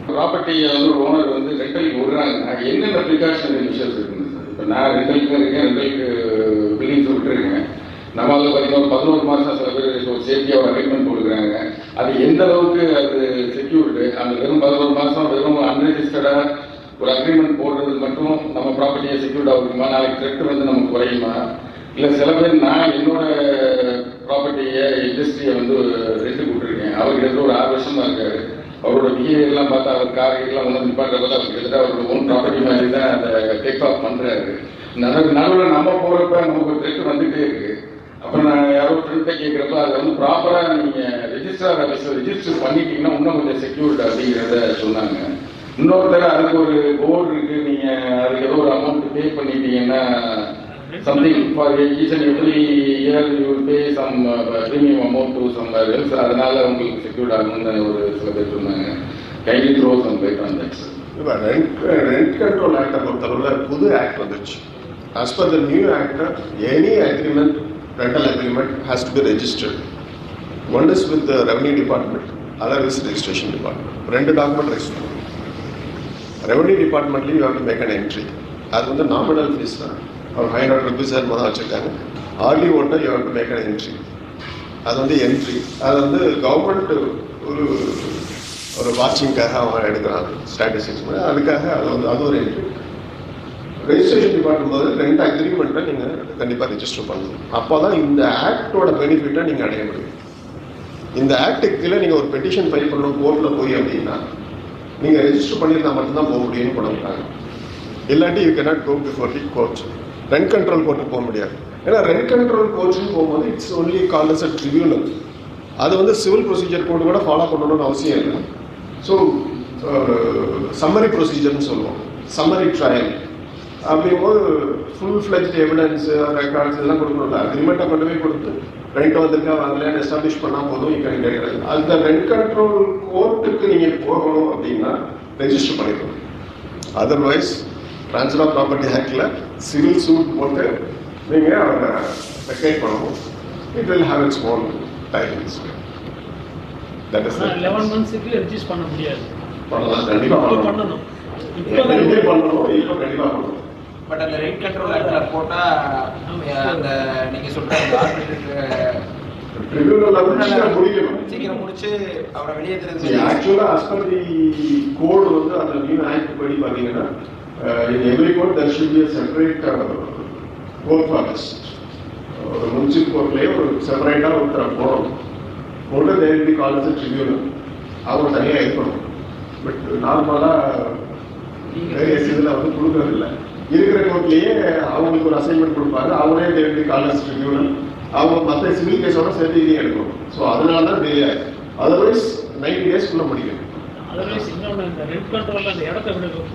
ப்ராப்பர்ட்டி வந்து ஓனர் வந்து ரெண்டலுக்கு விடுறாங்க, என்னென்ன ப்ரிகாஷனரி மெஷர்ஸ் இருக்குங்க சார்? இப்போ நான் ரெண்டலுக்கு இருக்கேன், ரெண்டலுக்கு பில்டிங்ஸ் விட்டுருக்கேன். நம்ம அதில் பார்த்தீங்கன்னா 11 மாதம் சில பேர் ஒரு சேஃப்டியாக அக்ரிமெண்ட் கொடுக்குறாங்க. அது எந்த அளவுக்கு அது செக்யூர்டு? அந்த வெறும் 11 மாதம் வெறும் அன்ரெஜிஸ்டர்டாக ஒரு அக்ரிமெண்ட் போடுறது மட்டும் நம்ம ப்ராப்பர்ட்டியை செக்யூர்டாக இருக்குமா? நாளைக்கு த்ரெட் வந்து நமக்கு குறையுமா? இல்லை சில பேர் நான் என்னோட ப்ராப்பர்ட்டியை இண்டஸ்ட்ரியை வந்து ரெண்ட் கொடுத்துருக்கேன். அவர் கிட்ட ஒரு 6 வருஷமா இருக்காரு. அவரோட பிஹேவியர்லாம் பார்த்தா அவர் காரையெல்லாம் ஒன்று நிப்பாட்ட பார்த்தா அவர் கிட்டத்தட்ட அவரோட ஓன் ப்ராப்பர்ட்டி மாதிரி தான் அந்த டேக் ஆஃப் பண்ணுறாரு. நடுவில் நம்ம போகிறப்ப நமக்கு த்ரெட் வந்துகிட்டே இருக்கு. அப்புறம் நான் யாரோ ஃப்ரெண்ட்டை கேட்குறப்ப அதை வந்து ப்ராப்பராக நீங்கள் ரெஜிஸ்டர் ஆஃபீஸில் ரெஜிஸ்டர் பண்ணிட்டீங்கன்னா இன்னும் கொஞ்சம் செக்யூர்ட் அப்படிங்கிறத சொன்னாங்க. இன்னொருத்தர் அதுக்கு ஒரு போர்டு இருக்கு, நீங்கள் அதுக்கு ஏதோ ஒரு அமௌண்ட் பே பண்ணிட்டீங்கன்னா something for each and every year you will pay some premium amount to somewhere else. அதனால உங்களுக்கு செக்யூர்ட் ஆகும்னு ஒரு சில பேர் சொன்னாங்க. Kindly throw some light on that sir. இப்போ ரெண்ட் கண்ட்ரோல் ஆக்டை பொறுத்தளவில் புது ஆக்ட் வந்துருச்சு. As per the new act, any agreement, rental agreement has to be registered. One is with the revenue department, other is registration department. 2 document register பண்ணுவோம். Revenue டிபார்ட்மெண்ட்லேயும் you have to make an entry. அது வந்து nominal fees தான், ஒரு 500 rupees மொதல் வச்சுருக்காங்க. ஆர்டி ஓட்டை you have to make an entry. அது வந்து என்ட்ரி, அது வந்து கவர்மெண்ட் ஒரு வாட்சிங்காக அவங்க எடுக்கிறாங்க, ஸ்டாட்டிஸ்டிக்ஸ் மாதிரி. அதுக்காக அது ஒரு என்ட்ரி. ரெஜிஸ்ட்ரேஷன் டிபார்ட்மெண்ட் போது 2 அக்ரிமெண்ட்டை நீங்கள் கண்டிப்பாக ரெஜிஸ்டர் பண்ணணும். அப்போ தான் இந்த ஆக்டோட பெனிஃபிட்டை நீங்கள் அடைய முடியும். இந்த ஆக்டுக்கு கீழே நீங்கள் ஒரு பெட்டிஷன் ஃபைல் பண்ணணும் கோர்ட்டில் போய் அப்படின்னா நீங்கள் ரெஜிஸ்டர் பண்ணியிருந்தால் மட்டும்தான் போக முடியும்னு பண்ணுறாங்க. இல்லாட்டி you cannot go before the court. Rent control கோர்ட்டுக்கு போக முடியாது. ஏன்னா ரெண்ட் கண்ட்ரோல் கோர்ட்னு போகும்போது it's only called as a tribunal. அது வந்து சிவில் ப்ரொசீஜர் கோடு கூட ஃபாலோ பண்ணணும்னு அவசியம் இல்லை. ஸோ சம்மரி ப்ரொசீஜர்னு சொல்லுவோம், சம்மரி ட்ரையல். அப்படிங்கும்போது ஃபுல் ஃப்ளெஜ்ட் எவிடன்ஸ், ரெக்கார்ட்ஸ் இதெல்லாம் கொடுக்கணும்ல. அக்ரிமெண்ட்டை கொண்டு போய் கொடுத்து ரெண்ட் வந்திருக்கா வாங்கலையான்னு எஸ்டாப்ளிஷ் பண்ணால் போதும், இங்கே கேட்குறது. அந்த ரெண்ட் கண்ட்ரோல் கோர்ட்டுக்கு நீங்கள் போகணும் அப்படின்னா ரெஜிஸ்டர் பண்ணிக்கணும். அதர்வைஸ் ட்ரான்ஸ்ஃபர் ஆஃப் ப்ராப்பர்ட்டி ஆக்டில் சிவில் சூட் போட்டு நீங்கள் அவரை வெக்கேட் பண்ணணும். It will have its own timings. That is 11 monthsக்கு ரெஜிஸ்டர் பண்ண முடியாது. பண்ணலாம், கண்டிப்பாக பண்ணணும். இப்போ கண்டிப்பாக பண்ணணும். பட் அந்த ரெண்ட் கண்ட்ரோல் ஆக்ட்ல போட்டா அந்த நீங்க சொல்ற சீக்கிரம் முடிச்சு அவரை வெளியேற்றுறது. ஆக்சுவலா as per the code வந்து அந்த நியூ ஆக்ட் படி பாத்தீங்கன்னா in every court there should be a separate court for this. ஒரு முனிசிபல் கோர்ட்லயே ஒரு செப்பரேட்டா ஒருத்தர் போடணும். போட்டு there will be called as a tribunal. அவங்க தனியா இருக்கணும். பட் நார்மலா வேரியஸ் இதில் வந்து கொடுக்கறது இல்லை. இருக்கிற கோர்ட்லேயே அவங்களுக்கு ஒரு அசைன்மெண்ட் கொடுப்பாங்க. அவங்களே there will be called as tribunal. அவங்க மற்ற சிவில் கேஸோட சேர்த்து இதையும் எடுக்கணும். ஸோ அதனால தான் டிலே ஆகுது. அதர்வைஸ் 90 daysக்குள்ள முடியும். அதர்வைஸ் இன்னொன்று, இந்த ரெண்ட் கண்ட்ரோலில் அந்த இடத்த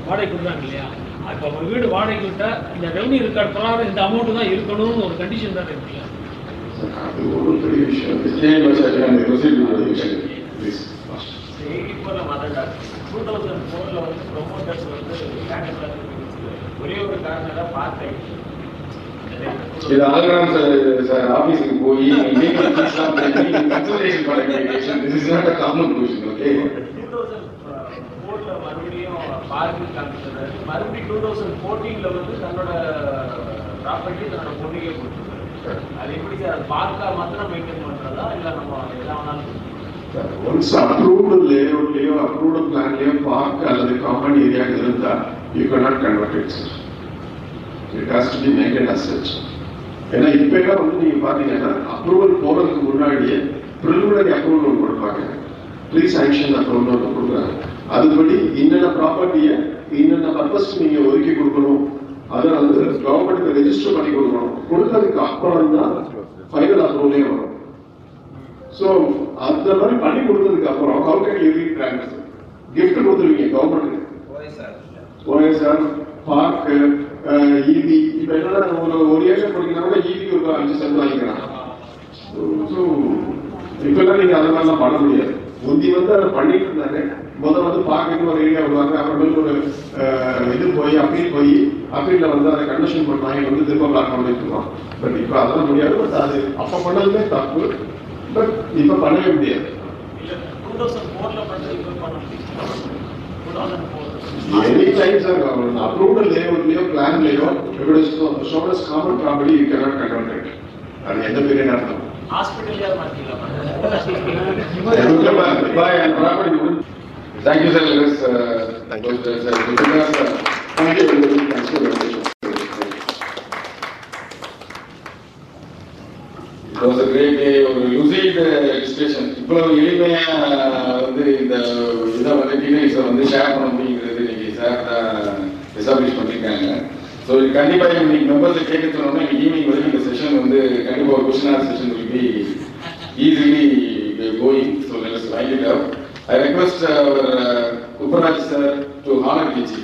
வாடகை கொடுக்குறாங்க இல்லையா, இப்போ அவங்க வீடு வாடகை விட்டால் இந்த ரெவன்யூ ரெக்கார்ட் பிரகாரம் இந்த அமௌண்ட் தான் இருக்கணும்னு ஒரு கண்டிஷன் தான் இருக்குல்ல. அது ஒரு பெரிய விஷயம். இப்போ நம்ம அதை 2004 வந்து ப்ரொமோட்டர்ஸ் வந்து ஒரே ஒரு காரணம் தான் பார்த்தேன். இது ஆல்ராம் சார் ஆபீஸ்க்கு போய் லீகல் ஃபீஸ்லாம் பண்ணி கன்சல்டேஷன் பண்ண வேண்டிய this is not a common question. Okay, 2004ல மறுபடியும் பார்க்கிங் காமிச்சது. மறுபடியும் 2014ல வந்து தன்னோட ப்ராப்பர்ட்டி தன்னோட பொண்ணுக்கே கொடுத்துருக்காரு. அது எப்படி சார் பார்க்கா மாத்திரம் மெயின்டைன் பண்றதா இல்லை நம்ம எதா வேணாலும் ஒன்ஸ் அப்ரூவ்டு லேஅவுட்லயோ அப்ரூவ்டு பிளான்லயோ பார்க் அல்லது காமன் ஏரியா இருந்தா you cannot convert it sir. It has to be maintained as such. ஏன்னா இப்பெல்லாம் வந்து நீங்க பாத்தீங்கன்னா அப்ரூவல் போறதுக்கு முன்னாடியே ப்ரிலிமினரி அப்ரூவல் கொடுப்பாங்க, ப்ரீ சாங்ஷன் அப்ரூவல் கொடுக்குறாங்க. அதுபடி இன்னென்ன ப்ராப்பர்ட்டியை இன்னென்ன பர்பஸ்க்கு நீங்க ஒதுக்கி கொடுக்கணும், அதை வந்து கவர்மெண்ட்டுக்கு ரெஜிஸ்டர் பண்ணி கொடுக்கணும். கொடுத்ததுக்கு அப்புறம் தான் ஃபைனல் அப்ரூவலே வரும். ஸோ அந்த மாதிரி பண்ணி கொடுத்ததுக்கு அப்புறம் how can you read plans gift கொடுத்துருவீங்க கவர்மெண்ட்டுக்கு. ஓஎஸ்ஆர் பார்க்கு ஈபி இப்போ என்னன்னா ஒரு ஏரியா கொடுக்கணும்னா ஈபிக்கு ஒரு 5 சென்ட் வாங்கிக்கிறாங்க. ஸோ இப்பெல்லாம் நீங்க அந்த மாதிரிலாம் பண்ண முடியாது. முந்தி வந்து அதை பண்ணிட்டு இருந்தாங்க. முதல்ல வந்து பார்க்கணும் ஒரு ஏரியா விடுவாங்க, அப்புறமேல் ஒரு இது போய் அப்பீல்ல வந்து அதை கண்டிஷன் பண்ணாங்க, வந்து திரும்ப பிளான் பண்ணிட்டுருக்கோம். பட் இப்போ அதெல்லாம் முடியாது. பட் அது அப்போ பண்ணதுமே தப்பு. பட் இப்போ பண்ணவே முடியாது. 2004ல பண்ணது இப்போ பண்ண முடியும். 2004 எனி டைம் சார் அப்ரூவ்டு லேஅவுட்லயோ பிளான்லயோ shown as common property you cannot convert it. அது எந்த பீரியட் அர்த்தம் ஹாஸ்பிட்டல்ல மாத்திக்கலாம். Thank you, sir. Thank you. Thank you. Was a great day. ஒரு lucid discussion. இவ்வளவு எளிமையா வந்து இந்த இதை வந்து டீனேஜரை வந்து ஷேர் பண்ண முடியுங்கிறது இன்னைக்கு சார் எஸ்டாப்ளிஷ் பண்ணியிருக்காங்க. ஸோ இது கண்டிப்பாக இன்னைக்கு மெம்பர்ஸை கேட்க சொன்னோம்னா இன்னைக்கு ஈவினிங் வரைக்கும் இந்த செஷன் வந்து கண்டிப்பாக ஒரு question answer session will be easily going. So let us wind it up. I request our Uparaj sir to honor Kichi.